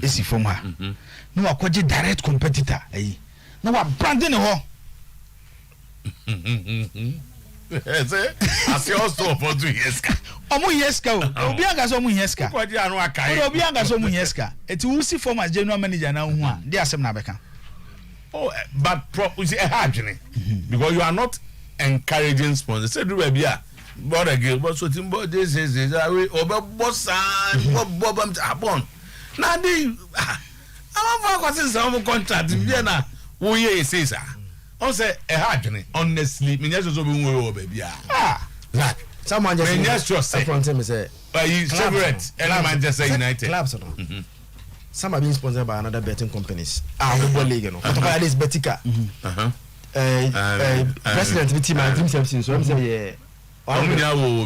is from her. No, I quite a direct competitor. No, I'm branding her. I see also for 2 years. Obianga so muyeska. Obianga so muyeska. It will see form as general manager now. They are some nabeka. Oh, but you see a happening because you are not encouraging sponsors. Say do be a but again, but so Timbo this is over boss and Bob upon. Now the I'm for some contract na wo ye say sir. On say a happening honestly me just so be wo baby that someone just yes just say front him say you favorite and Manchester United clubs some are being sponsored by another betting companies football league you know particularly this Betika president of the team and dream services so I'm say yeah omunya wo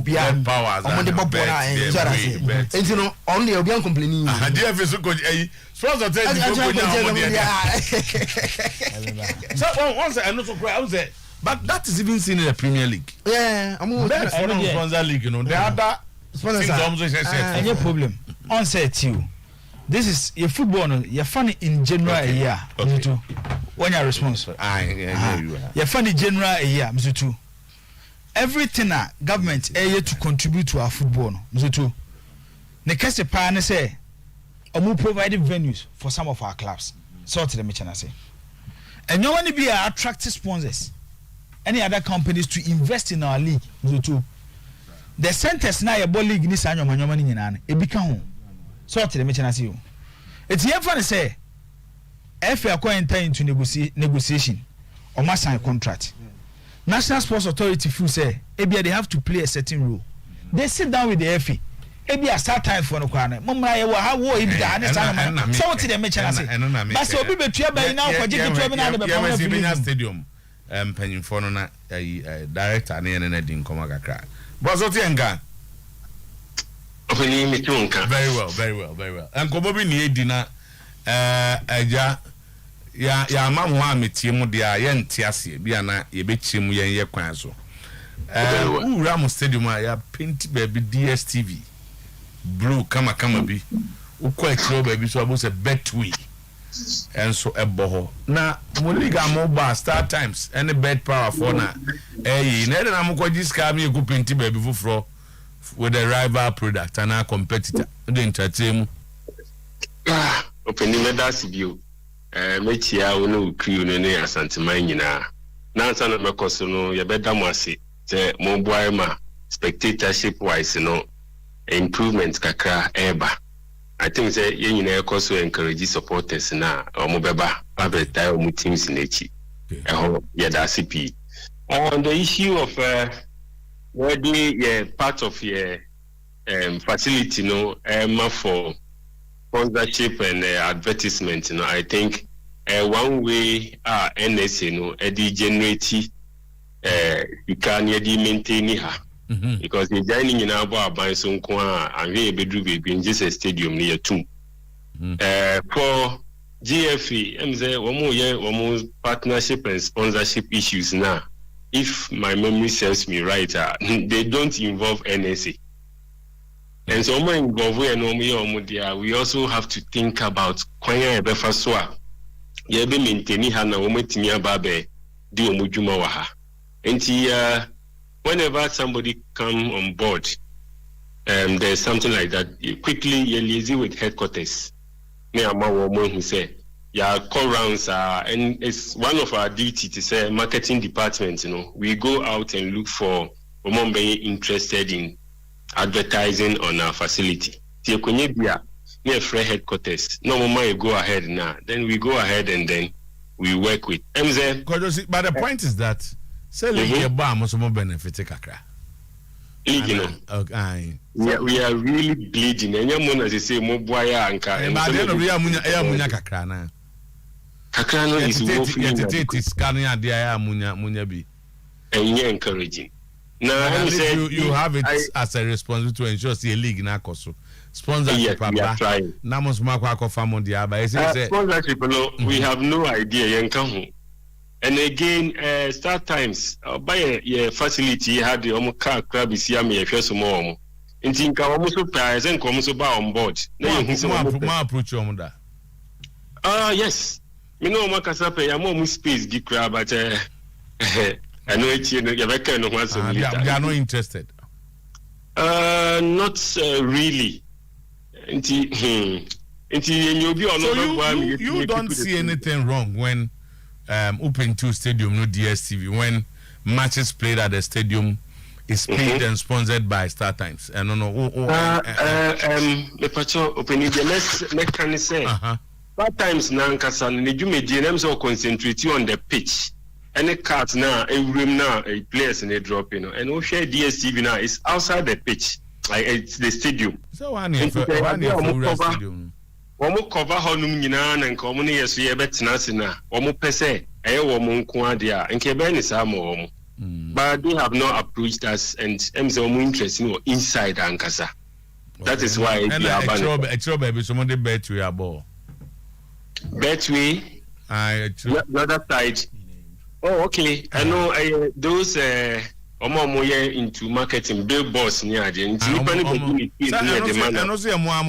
bi powers on the bobo na and you know on the obian complaining there is so go sponsor tell so once I know so cry I was there but that is even seen in the Premier League yeah I'm sponsor league you know the other sponsors any problem on set you this is your football no you're funny in general year too when your response you're funny general year too everything government to contribute to our football no too ne kese pa ne say omu provide venues for some of our clubs so to the mention say and you want to be attractive sponsors any other companies to invest in our league too. The centers na your ball league ni sa nyoma ni nyina e bi ka ho so to the mention say you it's here for say if you are going to enter into negotiation or must sign contract National Sports Authority feel say they have to play a certain role. They sit down with the FA. Ebi a start time for no kwana. Mumra ye wa ha wo ebi da ne sana. So what they mention say. But so obi betua ba na ko je betua bi na de be pa na stadium. Panyimfo no na director na ye na din koma kakra. But so tienga. Ofeni mi tunka. Very well. Enko bi ni edi na eja ya mamu ha metie mu dia ye ntiase bia na ye bechimu ye kwan so Uramu Stadium ya paint baby DSTV blue kama bi ukwa ekro baby so abo se Betway enso eboho na mo liga mo ba Star Times any bet power for na na na mo kwaji ska mi ku paint baby fufro with a rival product and a competitor the entertainment open medals bio mechia wono kriu no ne Sometymer nyina na ansa na mekoso no ye beda mo ase te mo boy ma spectatorship wise no improvement kakra eba. I think say ye nyina ekoso encourage supporters na omo beba abeta omo teams na echi ye da CP on the issue of where the part of your facility no for sponsorship and advertisement, I think one way NSA generate you can maintain her because the dining in our buying some and we be just a stadium near two. For GFE, one more partnership and sponsorship issues now. If my memory serves me right, they don't involve NSA. And so we also have to think about kwanya ebefaswa yebe maintain hana wometimi ababe di omujuma wa ha enti whenever somebody come on board there's something like that quickly you liaise with headquarters me ama wo mo hu say ya call rounds and it's one of our duty to say marketing department we go out and look for women being interested in advertising on our facility. Near Free headquarters. No moment you go ahead now. Then we go ahead and then we work with MZ. But the point is that selling a bar must more benefit kakra. Okay. We are really bleeding. And you as you say, Moboya and munya kakra na. Kakra no is scanning idea munya bi. And you're encouraging. Now you have it as a responsibility to ensure see a league na koso sponsorship na must mark kwa famo dia ba sponsorship we have no idea yenka ho and again Start Times buy your facility had the car crab is here me hweso mo omo nti nka omo so price nka omo so ba on board na you so ma approach omo da yes me no omo kasa pe ya mo space di crab but I know it's you they are not interested. Not really. So you don't see anything wrong when Open 2 Stadium no DSTV when matches played at the stadium is paid and sponsored by Star Times. I don't know. The patrol open the can say Star Times nankasa ne dwumedi na so concentrate on the pitch. Any cards now, a room now, a players in a drop, and we share DSTV now is outside the pitch, like it's the stadium. So one stadium. One more cover honum yinan and common yes, we bet nasina, one more per se, a woman quadia, and Quebec is more. But they have not approached us, and I'm so interested inside Ankasa. That is why a baby, somebody bet we are ball. Betway, the other side. Oh, okay. I know those into marketing billboards near the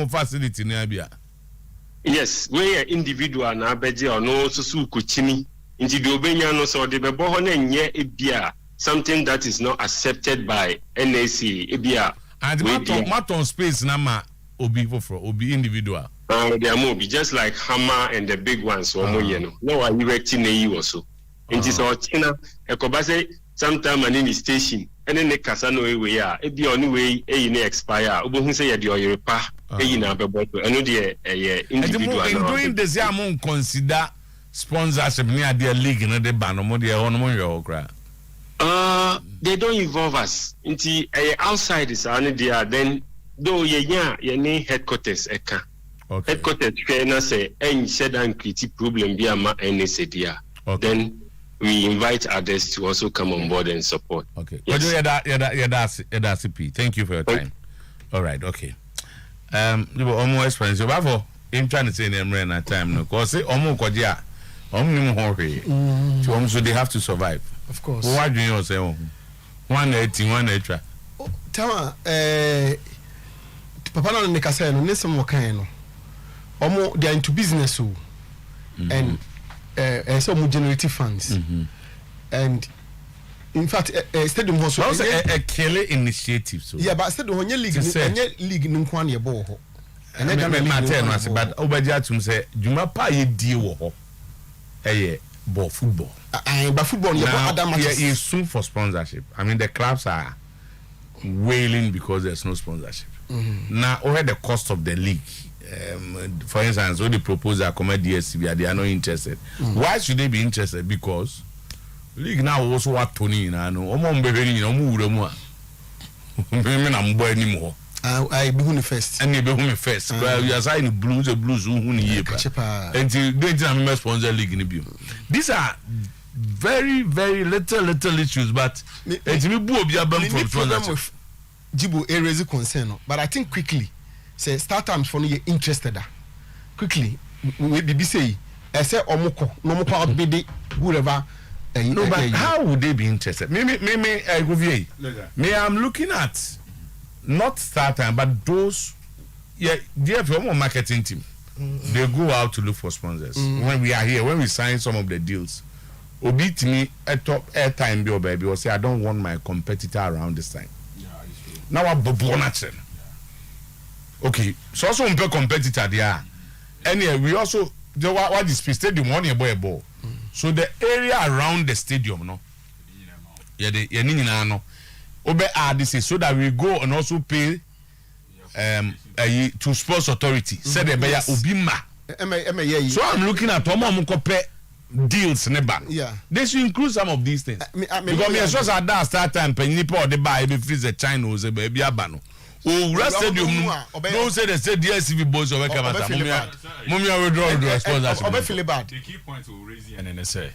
facility near. Yes, we are individual na beje or no so kuchimi into the obenya no so the bebohone nye ebia something that is not accepted by NAC ebia and maton space na ma obi individual. They are more just like Hammer and the big ones. So no, I erecting a also. And this all China. Ekobase sometime an in the station. And then the Casano way are it be only way a expire. Obu say the Oyerepa in a bottle. I know the individual. In doing this, I won't consider sponsorship near their league in the band or their own money. They don't involve us. Into outside is only there. Then though ye headquarters eka. Headquarters trainer say any said and critique problem be a ma any said yeah. Then we invite others to also come on board and support. Okay. Yes. That's thank you for your time. All right. Okay. You were almost expensive. But I'm trying to say them right at time. No, cause say almost kodia. So they have to survive. Of course. Why do you say 180, 1 extra? Tama papa na nika say no nesem wakan no. Omo they are into business so. And some generative funds. And in fact stadium was also a killer initiative so. Yeah, but stadium onye league nko na ebo ho. And then matter no but obaja tum say juma pa ye die wo ho. Ball football. But football is soon for sponsorship. I mean the clubs are wailing because there's no sponsorship. Now over the cost of the league. For instance, when they propose a comedy DSCB, they are not interested. Why should they be interested? Because league now also what Tony in I know. I be first. And they be first. Well, you are signing blues who and don't sponsor league in the These are very, very little issues, but it's me from sponsorship. Jibu raise concern, but I think quickly say start times for you interested. Quickly, we be say I say omoko no mo out be whoever. No, but how would they be interested? Me I'm looking at not start time, but those they have your marketing team. They go out to look for sponsors. When we are here, when we sign some of the deals, Obi to me at top airtime bill baby will say I don't want my competitor around this time. Now I'm bonus. Okay, so also on competitor there. Anyway, we also what is stadium one year ball. So the area around the stadium, no, no, obe this so that we go and also pay to sports authority. Said the beya obima. So I'm looking at deals neba. Yeah, they should include some of these things. Because me just at that start time penny or the buy be freeze the China or baby abano. Oh, rest stadium no say the DSCB boys or whatever. Mumia withdraw the sponsors. The key point we raise here and say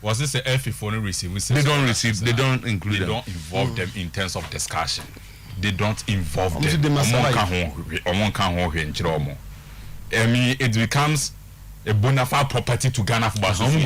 was this a FA for no receive? They don't receive. They don't include. They don't involve them in terms of discussion. They don't involve them. I mean, it becomes a bona fide property to Ghana for Basel. Yes.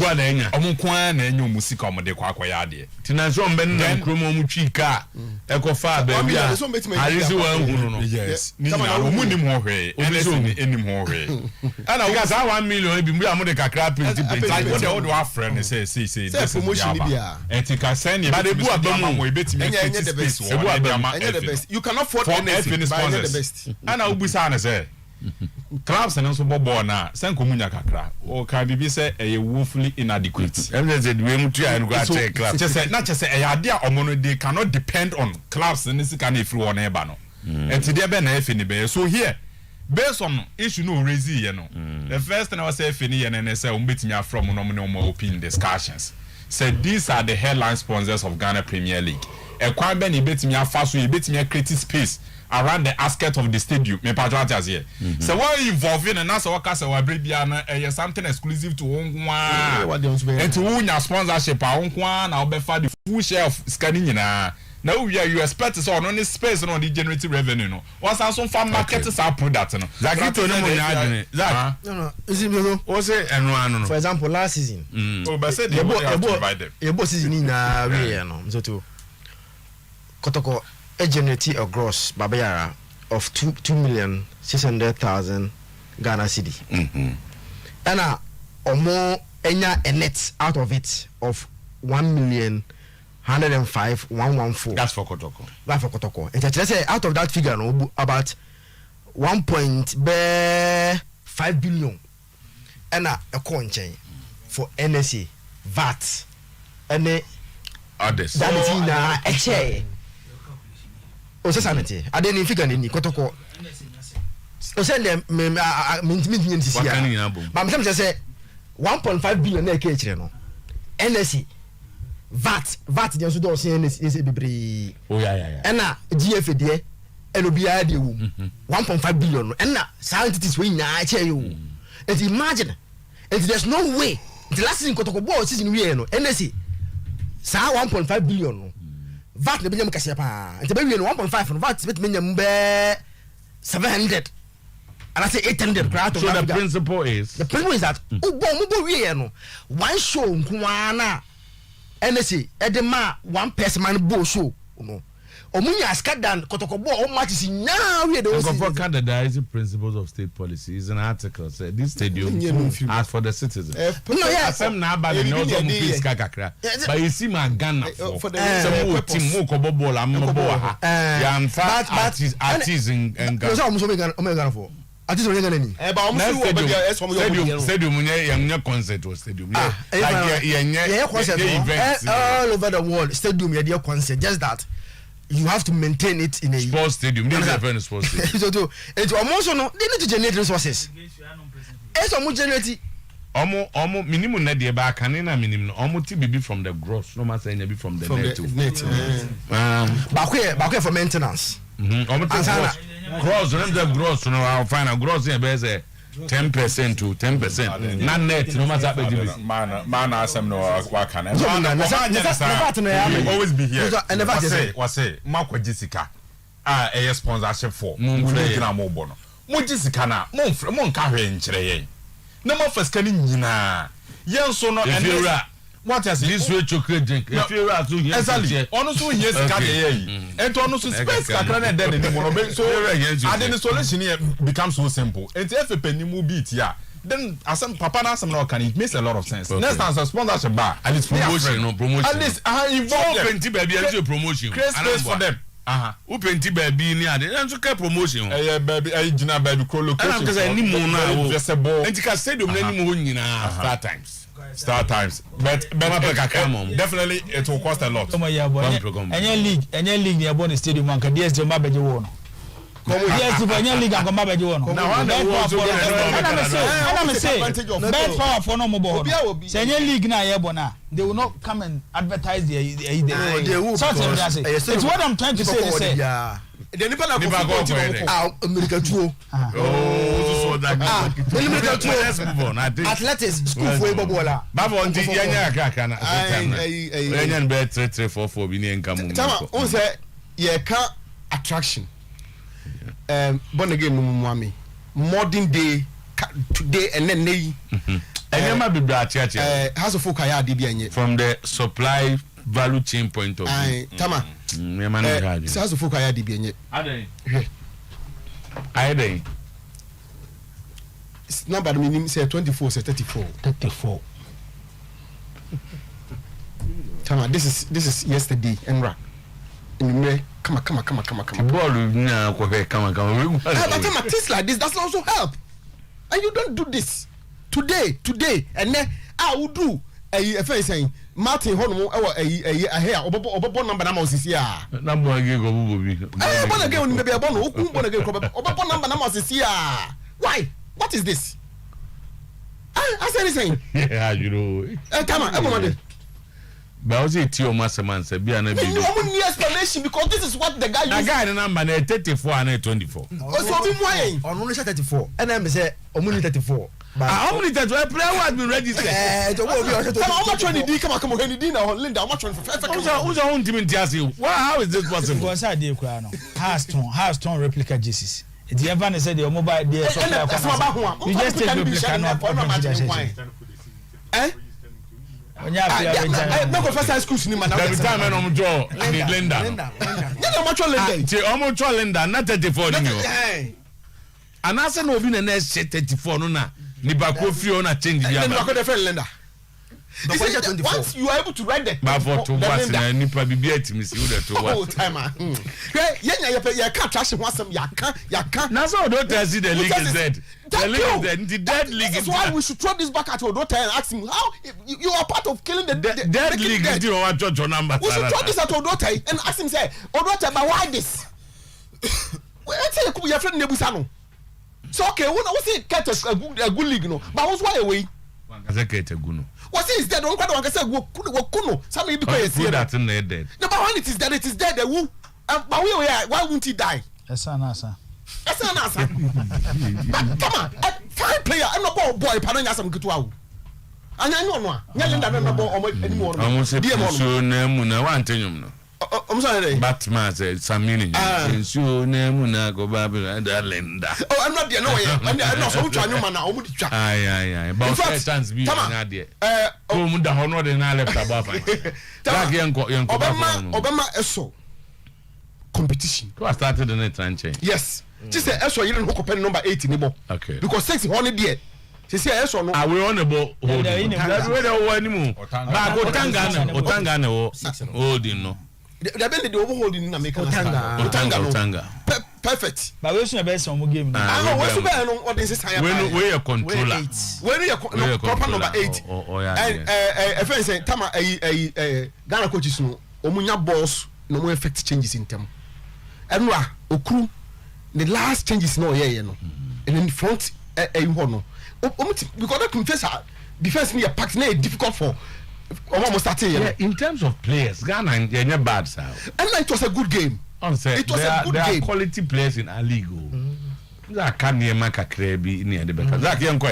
You cannot afford anything. Clubs and also bobo na sen komunya kakra o ka bibi say e woefully inadequate. Everything said we mu try and go check clubs. Just say not just say e ade a omo they cannot depend on clubs and sika na efiri won e ba no. Enti dey be na efi ni be. So here based on issue no raise here no. The first thing I was say efi ni ye na say o betimi from no open discussions. Said these are the headline sponsors of Ghana Premier League. E kwa be ni betimi afa so e betimi create space around the asket of the stadium. Me patriotas here. So what involving and that's what say we bia na something exclusive to onkwa. And to win your sponsorship onkwa na obefa the full share of scanning na. Now we are you expect so on this space on the generating revenue no. What's also farm market is our product no. Zakito no mo nyadwene. Zak. No. Is it no? O say eno no. For example, last season. Oh, but say they have to provide them. Ebo season na we no. So to Kotoko a generate a gross babayara of 2,600,000 Ghana cedi. And more enya a net out of it of 1,105,114. That's for Kotoko. That's for Kotoko. And let's say out of that figure, no, about 1.5 billion ɛna ɛkɔ nkyɛn for NSA VAT ɛne others danity na ɛkyɛ o sɛ sanete ade ne figure ne ni kɔtɔkɔ o sɛ ndɛ mintimi nyɛ nsisi ya ba msɛm sɛ 1.5 billion na ɛkɛ kyerɛ no NSA VAT deɛ nso dɔɔ sɛ NSA bebree ɛna GFA deɛ ɛna obiara deɛ wɔ mu 1.5 billion no ɛna saa entities wɔ nyinaa kyɛ yɛ wɔ and imagine and there's no way the last thing kɔtɔkɔ bɔɔ season wie no NSA saa 1.5 billion no VAT na bɛnyam kɛseɛ paa nti bɛwie no 1.5 no VAT bɛtumi nyam bɛɛ 700 and I say 800 crowd. So the principle is that ubo wie no one show nkuana NSA edema one person man bo show no omunya skadan kotokobo o match si now we dey for Canada is the principles of state policy is an article said this stadium as for the citizens no yes FM na ba no so please kakra but you see my Ghana for the team mo ko ball am no bo ha ya in fact artists in Ghana so mo Ghana for artists in Ghana ni ba o mo stadium nya concert or stadium like yeah concert all over the world stadium yeah concert just that you have to maintain it in a sports stadium. They have a sports stadium. So it's almost no. They need to generate resources. It's almost generate. Almost minimum net the back and minimum. Almost be from the gross. No matter any be from the net. Back for maintenance. Almost gross. Remember gross. No, I'll find a gross here. Be 10% to 10%. Not net. No matter what. Man, asem no wakana. Always be here. Wase Marco Jessica. A sponsorship for. Mungina mobono. Mo Jessica na. Mon kahwe nkyere yen. Na mo first kan nyina. Yen so no what has this way chocolate drink? If you are to hear exactly. Honestly, yes, and honestly, space kakra na den ni mo no so and the solution here becomes so simple. And if a penny move beat here, then as some papa na some no can it makes a lot of sense. Next time a sponsorship bar and it's promotion no promotion. At least involve them. Plenty baby and promotion. Create space for them. Who plenty baby ni ade and so care promotion. Baby jina baby co location. And because any mo na and you stadium na ni mo nyina start times but definitely it will cost a lot. Any league near Bonnie Stadium and Kadias de Mabaji won. Yes, if any league and Mabaji won. Now I'm saying bad power for no mobile. Say any league na Yabona, they will not come and advertise the it's what I'm trying to say. The Nipa na America Tuo. Athletics school for Ebola. Baba on yanya kaka na. Yanya be 3-3-4 bi ni nka mu. Tama on say ye ka attraction. Born again muami. Modern day today and then nay. Enyama be bra chia. House of folk aya de bi anye. From the supply value chain point of view. Tama. House of folk aya de bi anye. Adey. Number minimum say 24 say 34. Tama, this is yesterday and come on. Ball na come. But Tama, things like this that's also help. And you don't do this today and then I will do a face saying Martin Hono a hair obo number na osisi a number again go bi born again maybe a born again obo number na osisi a why what is this I said anything yeah you know come on everybody but was it your master man say be an any explanation because this is what the guy used. The guy number 34 and 24 so be more on only 34 and then say only 34. How many times player has been registered? How much money do come on Linda? How much money for who's your own team in Tiasi? How is this possible? Because I did has ton replica Jesus. The Evan said the mobile there. You just take replica no. No first schools ni madam. Every time I'm draw Linda. You know much Linda. Say almost Linda not 34 ni. And I said no be na next 34 no na. Ni ba ko free on a change dia. Ni ba ko dey friend Linda. Once you are able to write the nipa bibia timisi wo to what timer yenya ya ka trash ho asem ya ka na so don't see the league is dead. The league is dead. The dead league is why we should throw this back at Odota and ask him how you are part of killing the dead league. You want your number? We should throw this at Odota and ask him say Odota, but why this? Let's say your friend Nebusano. So okay, we say get a good league no, but what's why away? What is dead? Don't want to say Wokuno. Some people say that in dead. No, but when it is dead, it is dead. But why won't he die? That's an answer. But come on, fine player. I'm not boy. Pardon us, I'm good to out. And I know no. Nyalenda no boy anymore. I'm so na want to I'm sorry. Batman said some meaning. So na go Babylon Linda. Oh, I'm not there. No, I'm not so to man now. Aye. But chance be na there. Oh, the honor de na left above. That Obama eso competition. Who started the net and change? Yes. Just say eso you don't hook up number 8 in the ball. Okay. Because 6 honor there. She say eso no. I will on the ball. That way the one anymore. But Otanga holding no. They been the overholding na make Otanga. Perfect. But we should be some game now. Ah, we should be no what is this higher. When we are controller. When you are proper number 8. And friend say tama Ghana coaches no omunya balls no more effect changes in them. And Okru the last changes no here no. And in front no. Because that confess defense near packed na difficult for almost starting. Yeah, in terms of players, Ghana are bad side. And it was a good game. It was a good game. There are quality players in our league. That can near Makakrebi near the back. That young for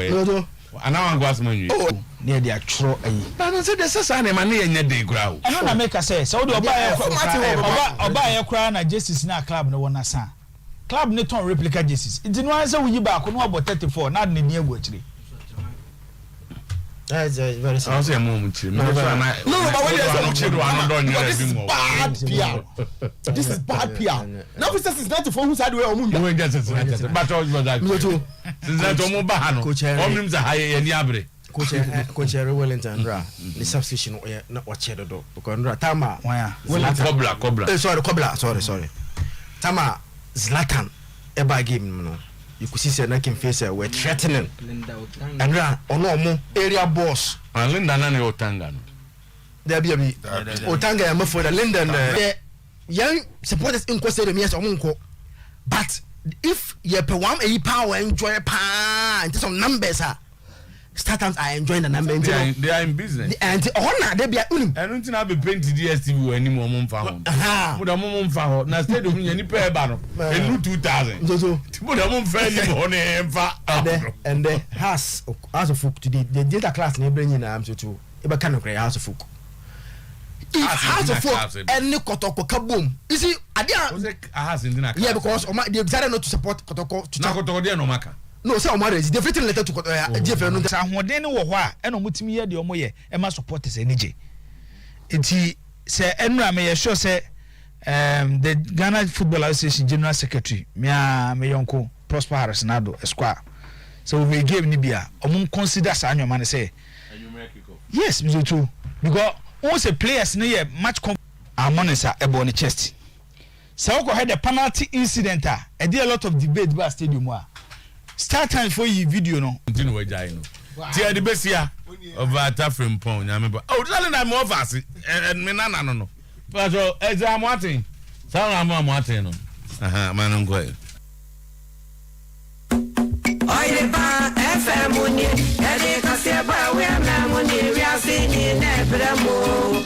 you. And now I'm going to near the actual. But I said, there's a son of money in your ground. I don't make a say. So do I buy a crown at Justice in our club no one son. Club Neton replica Justice. It didn't answer when you back on about 34, not in near Watchley. That's very I'll say a moment. No, but this is bad PR. This is bad PR. Now, this is not the phone who said we are moving. But all was that. Since I don't move back, Coach high and Yabre. Coach Wellington, the substitution, not what Cheddar, because Tama, Cobra. Sorry. Tama Zlatan, Eba game, no. You could see that can face we're threatening. And no area boss. And Linda Nani Otanga. There be Otanga and for the Linda. Young supporters in Costa Rica or Munko. But if you pay one a power enjoy a and some numbers are starters are enjoying the number. They are in business. And honor they be I don't think I'll be painted DSTV anymore. Put a moment for now. Instead of any pair banner, 2000. So put a moment for and the house of folk today, the data class near bringing arms to a kind of house of folk. House of folk and Kotoko kaboom. You see, I has in the yeah, because they decided not to support Kotoko to Nakoto no Maka. No, some marriage. They've written letter to Jeff. No, then and Mutimi the Omoye, and my support is energy. It say Enra may sure say the Ghana Football Association General Secretary, Mia Mayonko, Prosper Harrisonado, Esquire. So we gave Nibia, consider Sanyo man say. Yes, Mr. True. Because also players near match our monies are ebony chest. So had a penalty incident, a dear lot of debate by stadium. Start time for you video no. Continue with Jaino. Tia the best year of Atafrim Pong. I remember. Oh, darling, I'm more fast. And me no. But I'm watching. Sound I'm watching. Man, I'm going. Oyerepa FM munye, ede kaseba we amna munye, we are singing never more.